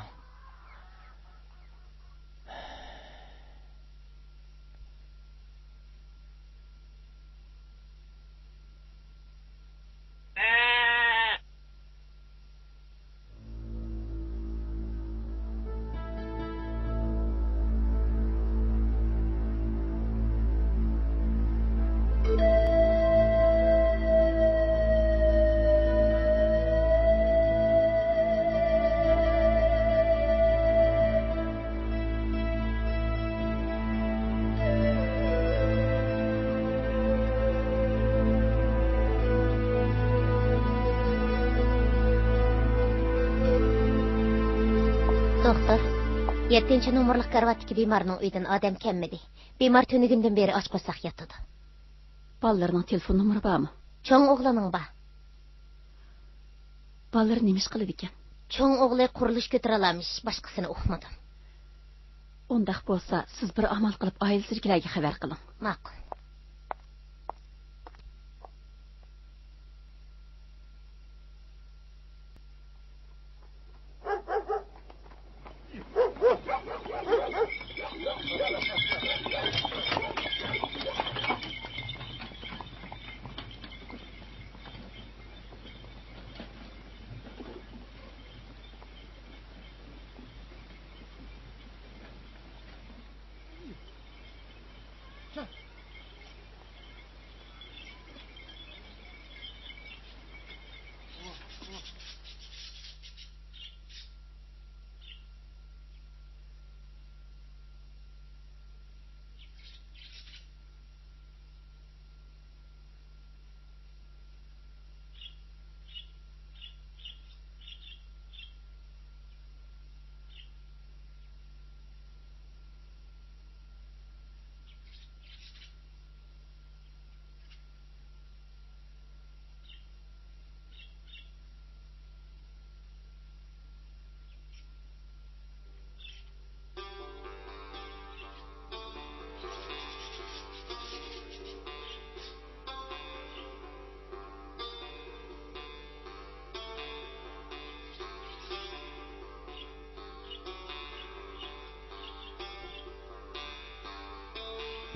Doktor, 7 numurluq karvatdagi bemorning uyidan odam kelmedi. Bemor tunigundan beri och qo'saq yotadi. Ballarning telefon nomeri bormi? Cho'ng o'g'lining bor. Ballar nima ish qiladi ekan? Cho'ng o'g'li qurilish ko'tara olamish, boshqasini o'qmadim. Undaq bo'lsa, siz bir amal qilib oilasidagilarga xabar qiling. Ma'qul.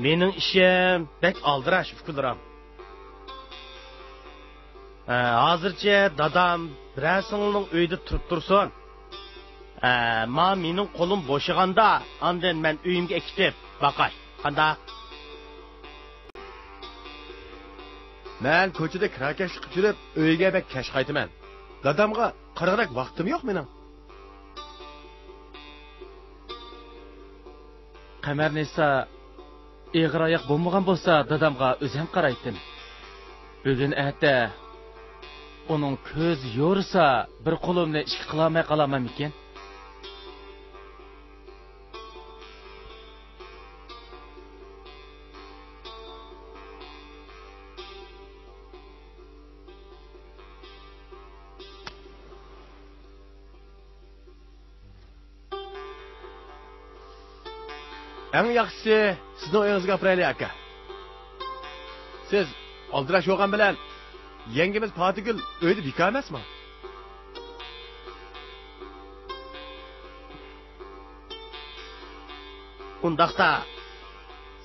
Mening ishim bek aldirash ukulram. Hozircha dadam birasingning uyida turib tursin. Ma mening qo'lim bo'shaganda, ondan men uyimga ketib baqay. Qanda? Men ko'chada kirakashlik qilib, uyga bek kash qaytaman. Dadamga qirg'irak vaqtim yo'q mening. Qamarnisa eg'ir oyoq bo'lmagan bo'lsa, dadamga o'zim qaraydim. Bugun erta uning ko'z yo'rsa, bir qo'limni ish qilolmay qolaman ekan. Eng yaxshisi sizning uyingizga apiraylik aka. Siz aldirash yo'g'an bilan yengimiz Fatigul uyda bekor emasmi? Undaqda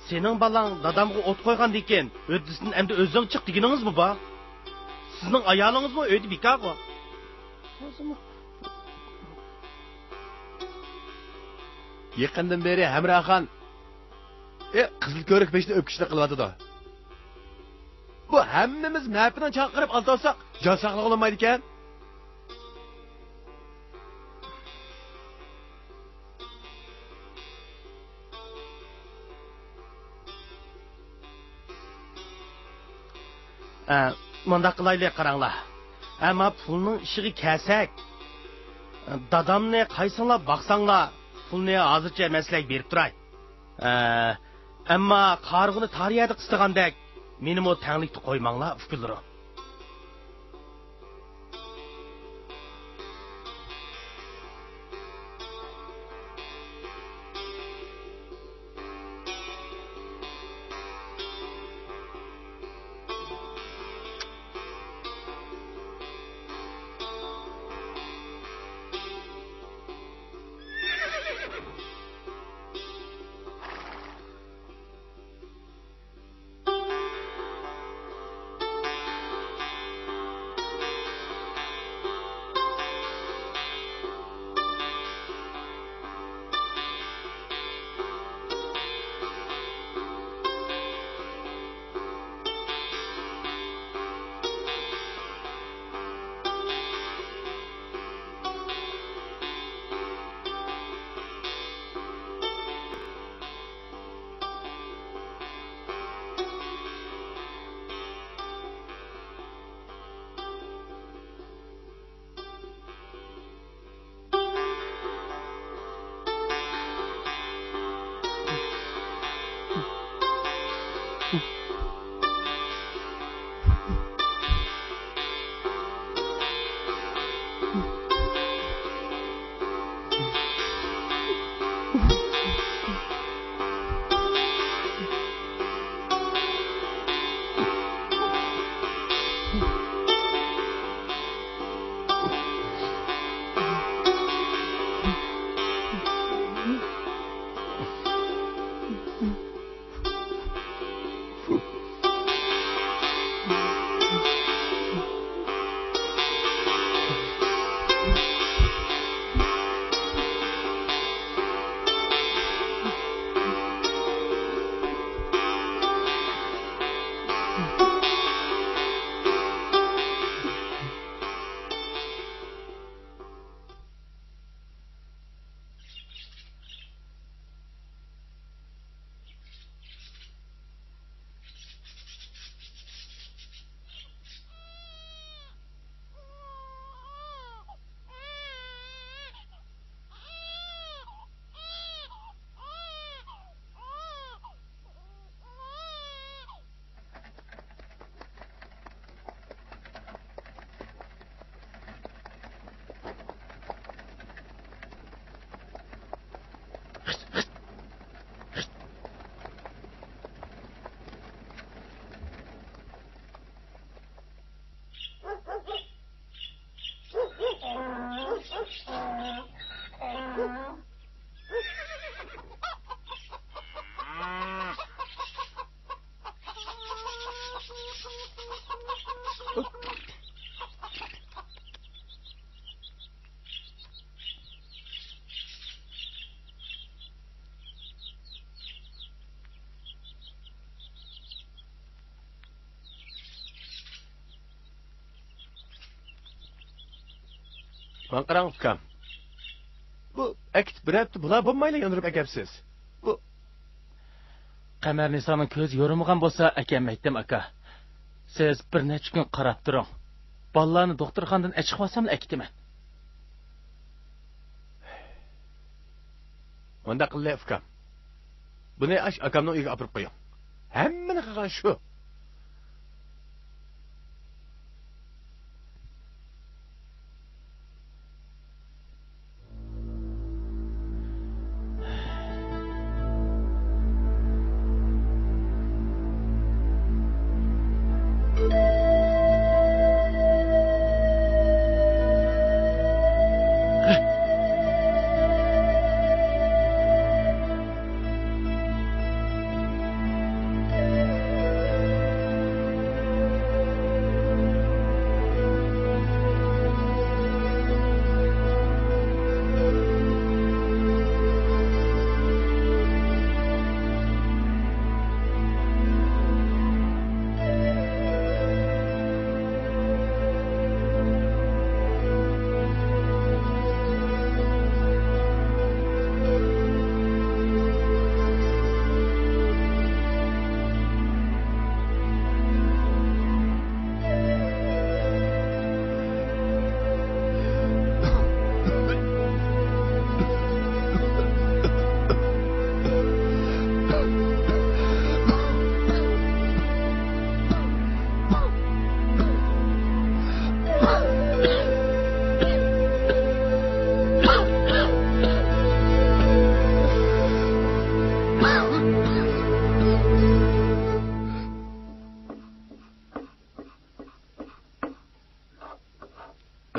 sening balang dadamga o't qo'ygan ekan, o'disidan endi o'zing chiq deganingizmi bu? Sizning ayolingizmi uyda bekor-ku? Yaqindan beri Hamraxon qizil ko'rik peshni o'pkishlik qilyotdi. Bu hammamiz mafidan chaqirib olsak, jon saqlab olmaydi ekan. Munda qilaylik qaranglar. Ammo pulning ishiga kelsak, dadamni qaysinglar baqsanglar, pulni hozircha maslak berib turay. Ammo qarg'ini tariyada qistagandek, meni mo tanglikni qo'ymanglar, ukullar. Qarang ukam. Bu akit bir hafta bular bo'lmayli yondirib akapsiz. Bu Qamar Nisoning ko'z yo'rimigan bo'lsa, akammaydim aka. Siz bir necha kun qarab turing. Bolalarni doktorxonadan chiqib olsam akitaman. Onda qilay ukam. Buni akamning uyiga olib qo'ying. Hammani qilgan shu.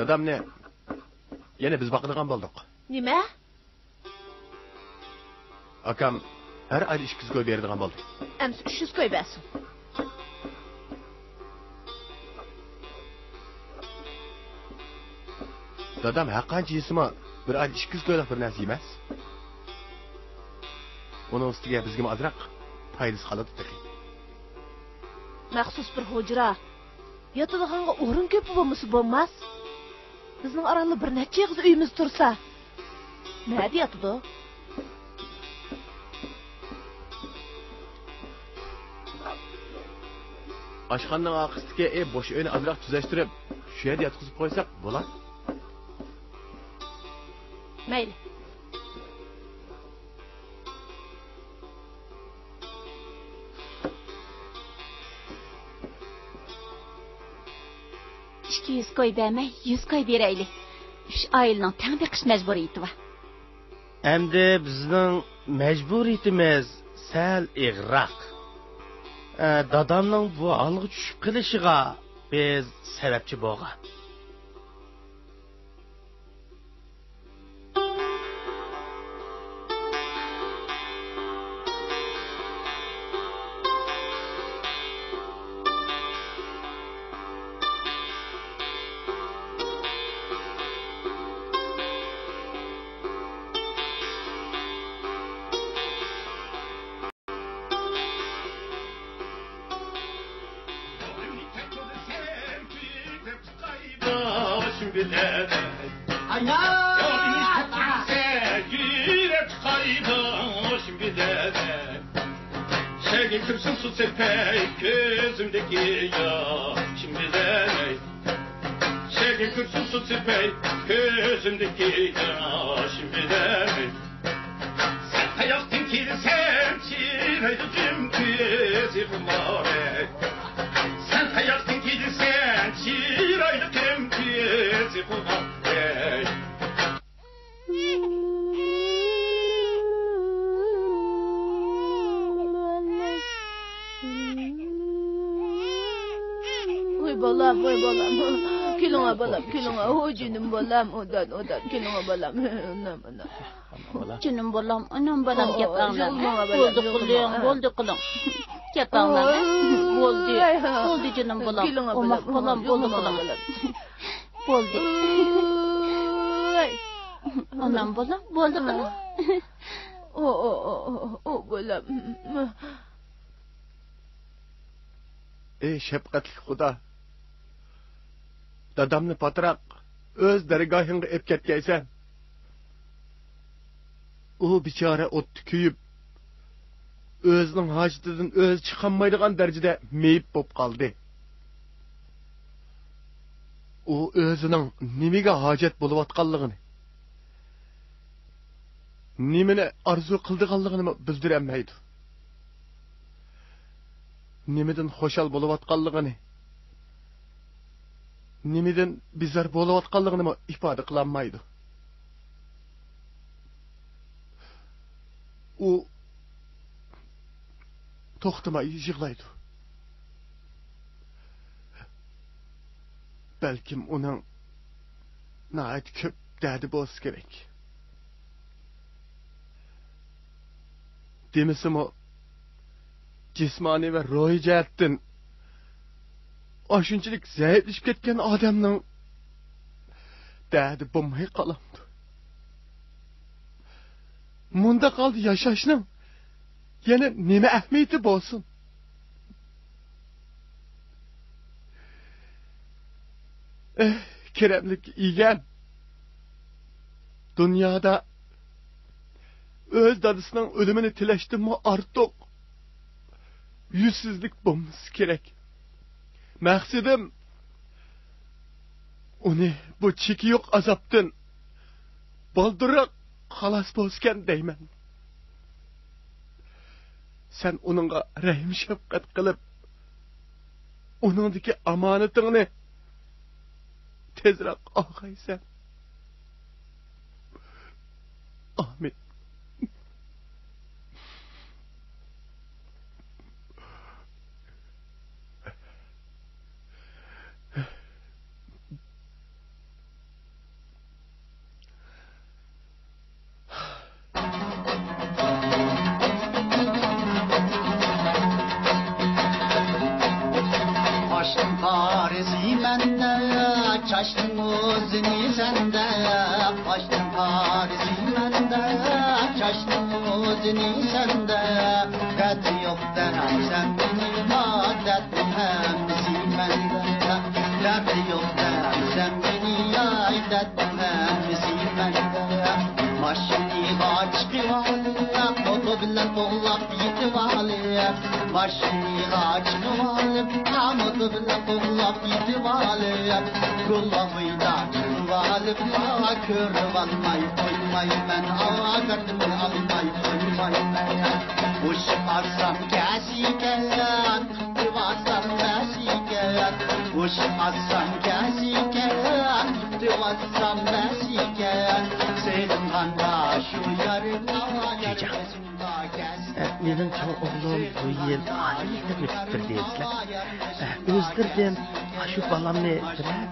Dadamni yana biz boqadigan bo'ldik. Nima? Akam har oy 200 ko'y beradigan bo'ldi. Ems 300 ko'y bersin. Dadam haqqancha yesimi bir oy 200 ko'ylik bir narsa emas. Onun ustiga bizga azroq foydasi qoladi dedi. Maxsus bir hujra. Yotadiganga o'rin ko'p bo'lmasa bo'lmas. Bizning orada bir necha yig'iz uyimiz tursa. Nima deyatdi? Oshxonaning orqasiga bo'sh uyni azroq tuzashtirib, shu yerda yotqizib qo'ysak bo'ladi. Mayli. İki yüz koy bermey, 100 koy bereyli. 3 ailenin teng beqish majburiyati var. Endi bizning majburiyatimiz sal ig'roq. Dadamning bu holga tushib qilishiga biz sababchi bo'lgan. Şegi kırsın su sepey gözümdeki yaşımdan Şegi kırsın su sepey gözümdeki yaşımdan Sen hayaktın kilisen çireydim kızı kumare Sen hayaktın kilisen çireydim kızı kumare Balam, kilonga balam, kilonga, canım balam, odan, kilonga balam, Canım balam, anam balam yapağlar. Boldu kılın. Yapağlar. Boldu canım balam. Omak balam, boldu kılın. Boldu. Anam balam, boldu kılın. Balam. Ey şefqatli Xudo. Dadamni patroq o'z dargohingga ep ketkaysan. U bechora o'tni kuyib, o'zining hojatidan o'zi chiqolmaydigan darajada meyib bo'lib qoldi. U o'zining nimaga hojat bo'layotganligini, nimani orzu qildiganligini bildirolmaydi. Nimadan xo'shal bo'layotganligini, nimadan bizar bo'layotganligini ifoda qilolmaydi. U to'xtamay yig'laydi. Balkim uning nəhayət ko'p dərdi bo'lsa kerak. Demisim o jismoniy va ruhiy jihatdan shunchalik zaiflashib ketgan odamning dərdi bo'lmay qolamdi. Munda qoldi yashashning yana nima ahamiyati bo'lsin? Keremlik igen dünyada öz dadısının ölümünü tileştim mi artık yüzsüzlük bulması gerek. Maksadım onu bu çeki yok azaptın baldırak halas bozken deymen. Sen onunla rahim şefkat kılıp onundaki amanetini tezrak ağaysan. Amin. o'zini senda dadi yo'q dersen beni dadi hem menda dadi yo'q dersen beni ay dadi hem menda Maşini açkıvalıp, moto bilen toğlap yitivalıp Maşini açkıvalıp, moto bilen toğlap yitivalıp Kulağıyla çıkıvalıp, kırıvalmay koymay ben Ağardımı almay koymay ben Uşum arsam kəsikən, tıvasam məsikən Uşum arsam kəsikən, tıvasam məsikən Senin kanda şu yarına yarısında kestim Mening cho'ng o'g'lim bu yil oliy maktabni bitirdiysizlar. O'zdirdim, shu bolamni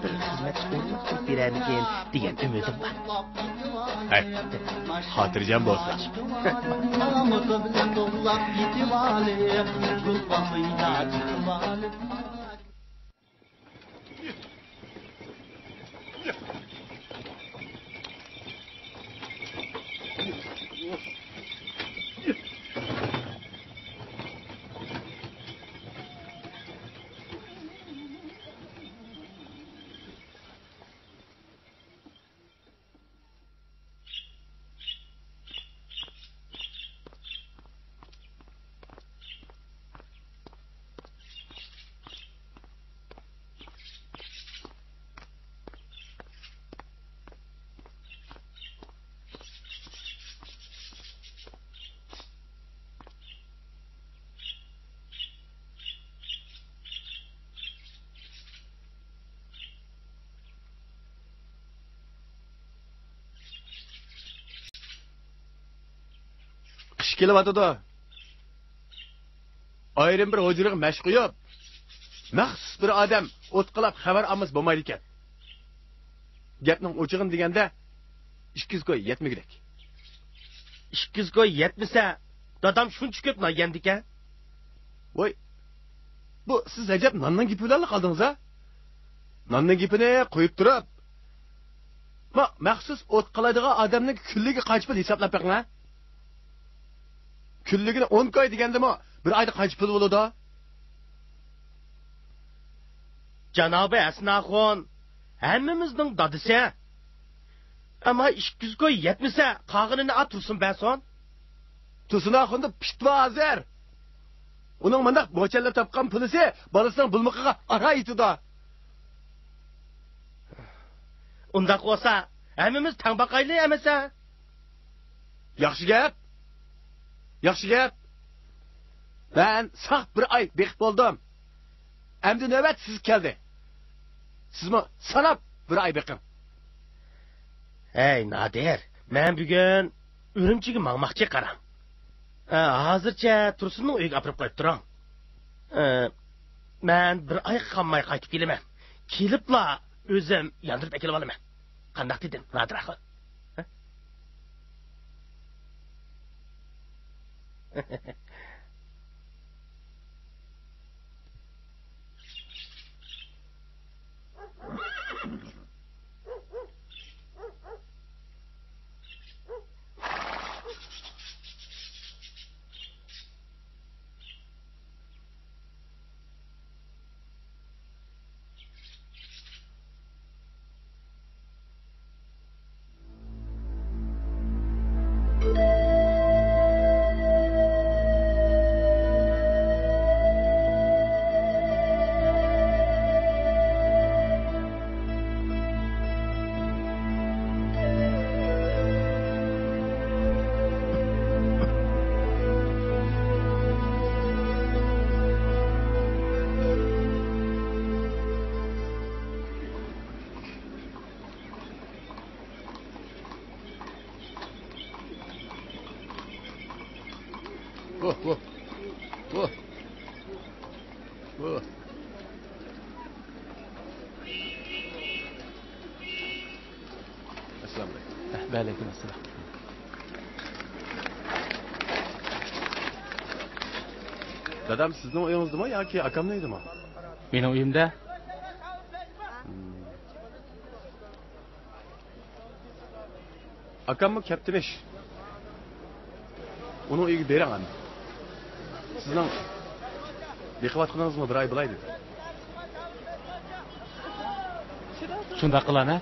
bir xizmat o'rnatib beramikin degan umidim bor. Xotirjam bo'lsin. Mutlu bilen dolap yitivalıp Kul bakıyla çıkıvalıp Qish kelyapti. Ayrim bir hujriga mashq qo'yib, maxsus bir odam o'tqilab xabar olmas bo'lmaydi ekan. Gapning o'chig'in deganda 200 ko'y yetmagidek. 200 ko'y yetmasa, dadam shuncha ko'p non yegandik-a? Voy. Bu siz ajab nonning gapi bilan qoldingiz-a? Nonning gapini qo'yib turib, maxsus o't qiladigan odamning kunligi qancha pul hisoblab beqing-a? Kunligini 10 koy degandimi, bir oyda qancha pul bo'ladi? Janobi Asnaxon, hammamizning dadisi. Ama 200 koy yetmasa, qog'inini atursin bason. Tursunaxonni pitva azar. Uning mandaq mo'challab topgan pulisi bolasining bulmuqiga ara yetidi. Undaq bo'lsa, hammamiz tang baqayli emasa. Yaxshi gap. Yaxshi gap. Ben saq bir ay beqib bo'ldim. Endi navbat siz keldi. Sizmi sanab bir ay beqing. Hey Nadir, men bugun Urumchiga maqmoqchi qaram. Hozircha Tursunning uyiga olib qo'yib turing. Men bir oy qolmay qaytib kelaman. Kelibla o'zim yondirib kelib olaman. Qanday dedim, Nadir aka? Aleyküm selam. Dadam sizning uyingizdami yoki akamniydimi? Mening uyimda. Akammi kaptinish. Onun uyiga bering endi. Sizning beqivatqiningizmi bir oy bo'lay dedi. Shunda qilana?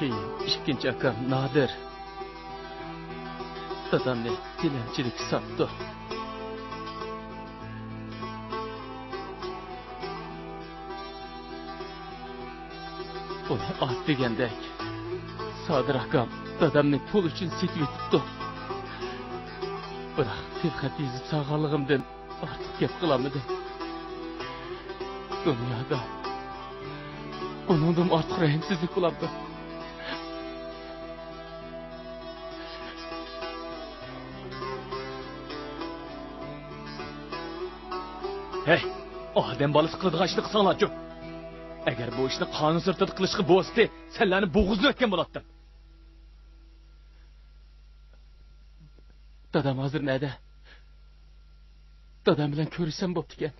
Keyin ikkinchi akam Nodir dadamni tilanchilik sotdi. Uni ot degandek Sodir akam dadamni pul uchun setib yetibdi. Biroq tilxat yezib sog'lig'imdan ortiq gap qilolmadim. Dunyoda undan ortiq rahimsizlik bo'ladi. Hey, odam bolasi qiladigan ishni qilsanglar-chi. Agar bu ishni qonun sirtida qilishga bo'lsa, senlarni bo'g'izlab o'tgan bo'lardim. Dadam hozir nada? Dadam bilan ko'rishsam bo'pti ekan.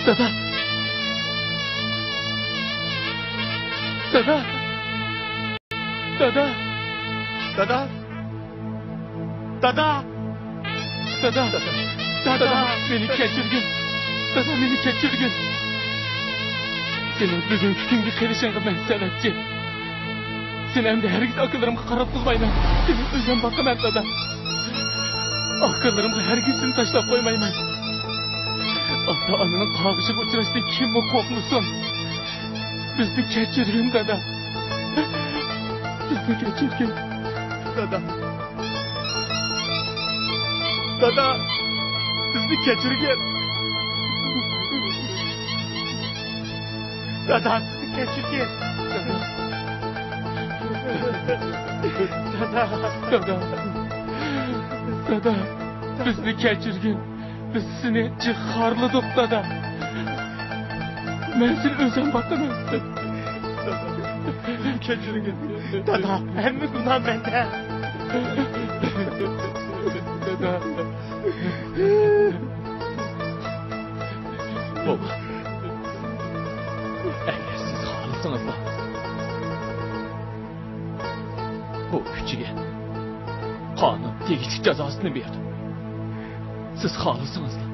Dada! Dada! Dada! Dada! Dada! Dada! Dada! Beni kechirgin! Dada, beni kechirgin! Senin bugünkü günkü kelişinge ben sebepçi. Sen hem de herkes akıllarımı qarab qılmayman. Seni özüm baqaman dada. Akıllarımı herkesin taşlap qoymayman. Ata-ananın qağışıp uçurashdan kimmi qo'rqmusun? Bizni kechirgin dada. Bizni kechirgin. Dada. Dada. Bizni kechirgin. Dada, bizni kechirgin. Dada, bizni kechirgin. Biz seni jiharladık dada. Men seni özüm baqaman. Kechirgin. Dada, hamma gunoh menda. Dada. Baba. Eğer siz xalısınız da bu küçüge qonun tegishli jazosini berdi. Siz xalısınız da.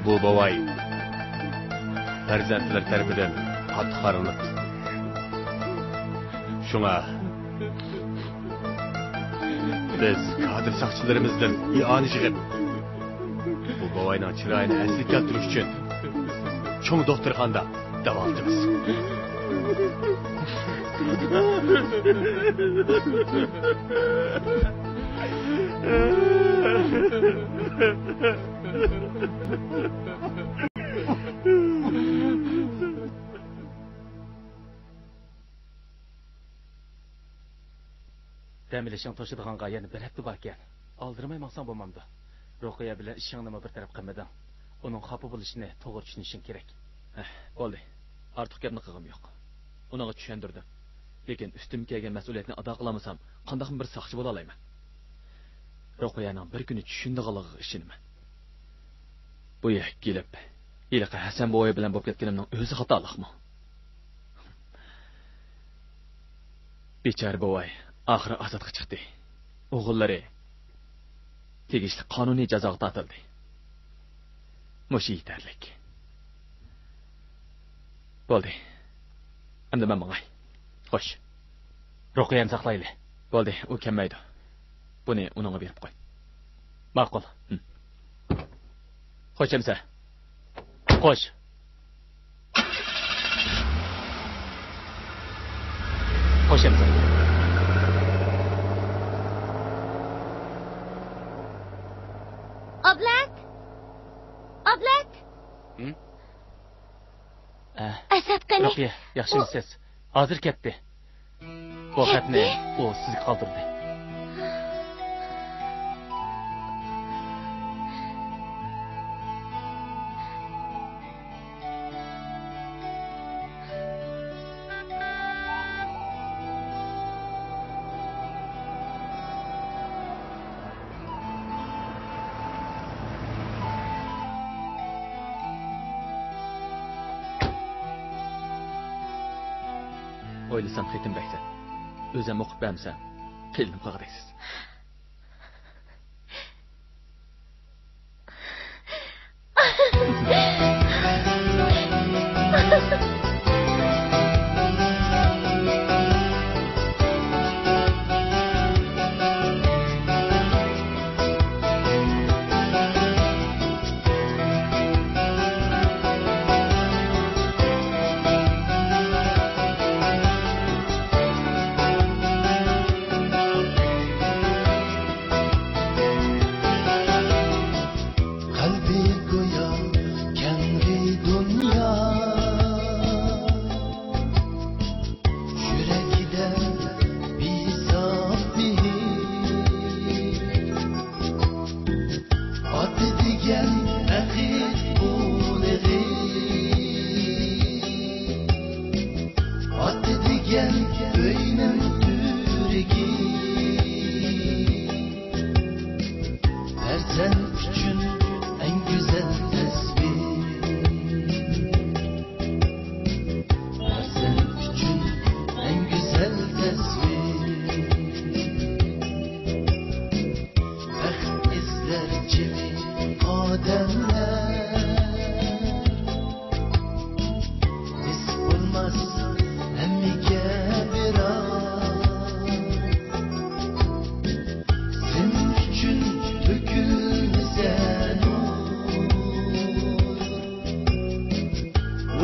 Bu bovay farzandlar tarafidan qattiq qarinliq. Şuna biz kadr saqchilarimizdan i'oni yig'ib bu bovayning chiroyini asli keltirish uchun cho'ng doktorxonada davolatamiz. Dəmilişin toşıdığanğa yana bir həftə barkən. Aldırmay maqsan bo'lmamdı. Ruqiya bilan ishingni bir taraf qilmadan. Uning xafa bo'lishini to'g'ri tushunishing kerak. Bo'ldi. Artıq gapni qilg'im yo'q. Unaga tushundirdim. Lekin üstüm kelgan mas'uliyatni ado qilmasam, qandaq bir saqchi bo'la olayman. Ruqiyaning bir kuni tushundig'iligiga ishinaman. Bu yak kelib, Iliqa Hasan boy bilan bo'lib ketganimning o'zi xatolikmi? Bechora boy oxiri ozodga chiqdi. O'g'illari tegishli qonuniy jazoga tortildi. Mushi yetarlik. Bo'ldi. Endi men mangay. Xo'sh. Ruqiyani saqlayli. Bo'ldi, u kelmaydi. Buni uningga berib qo'y. Ma'qul. Xo'sh, Emsa. Qo'sh. Xo'sh, Emsa. Ablat! Ablat! Asad qani? Ruqiya, yaxshimisiz? Hozir ketdi. Bu xatni u sizga qoldirdi. Oylasam xetim beksen. Özüm okup vermesem, qelinib qolg'idaysiz.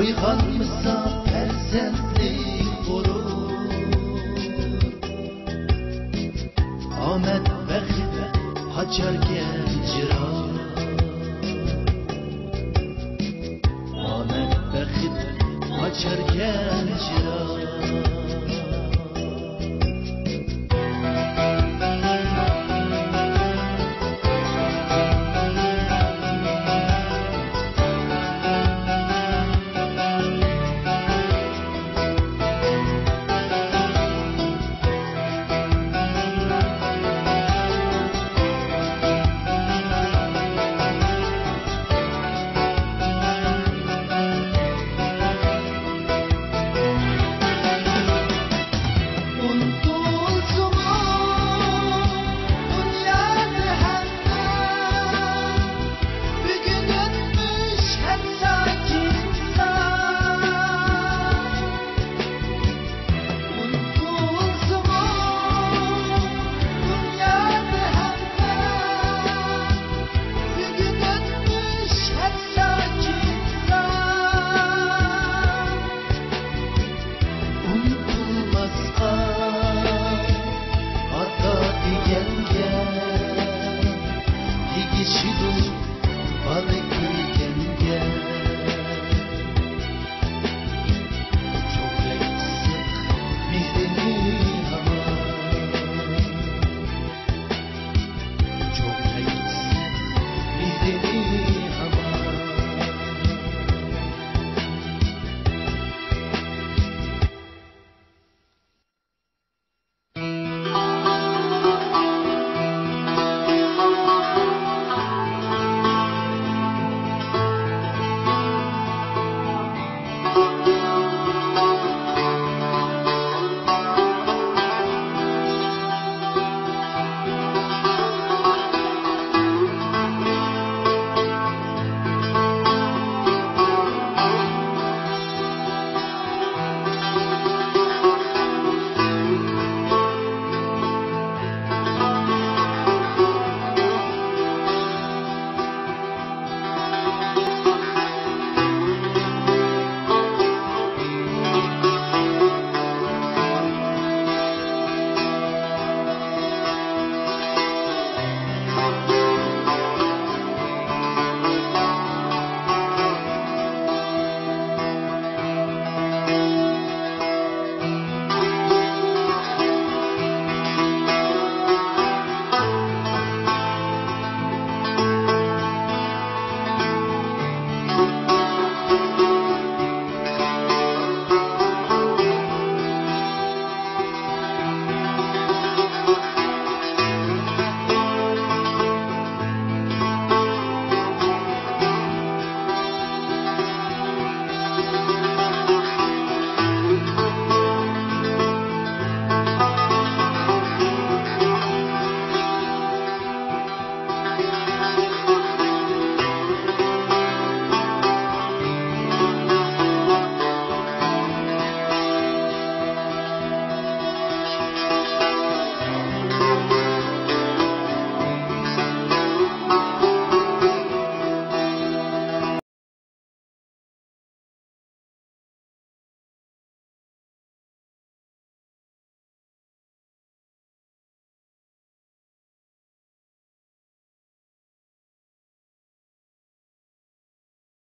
Uyg'onmasa farzand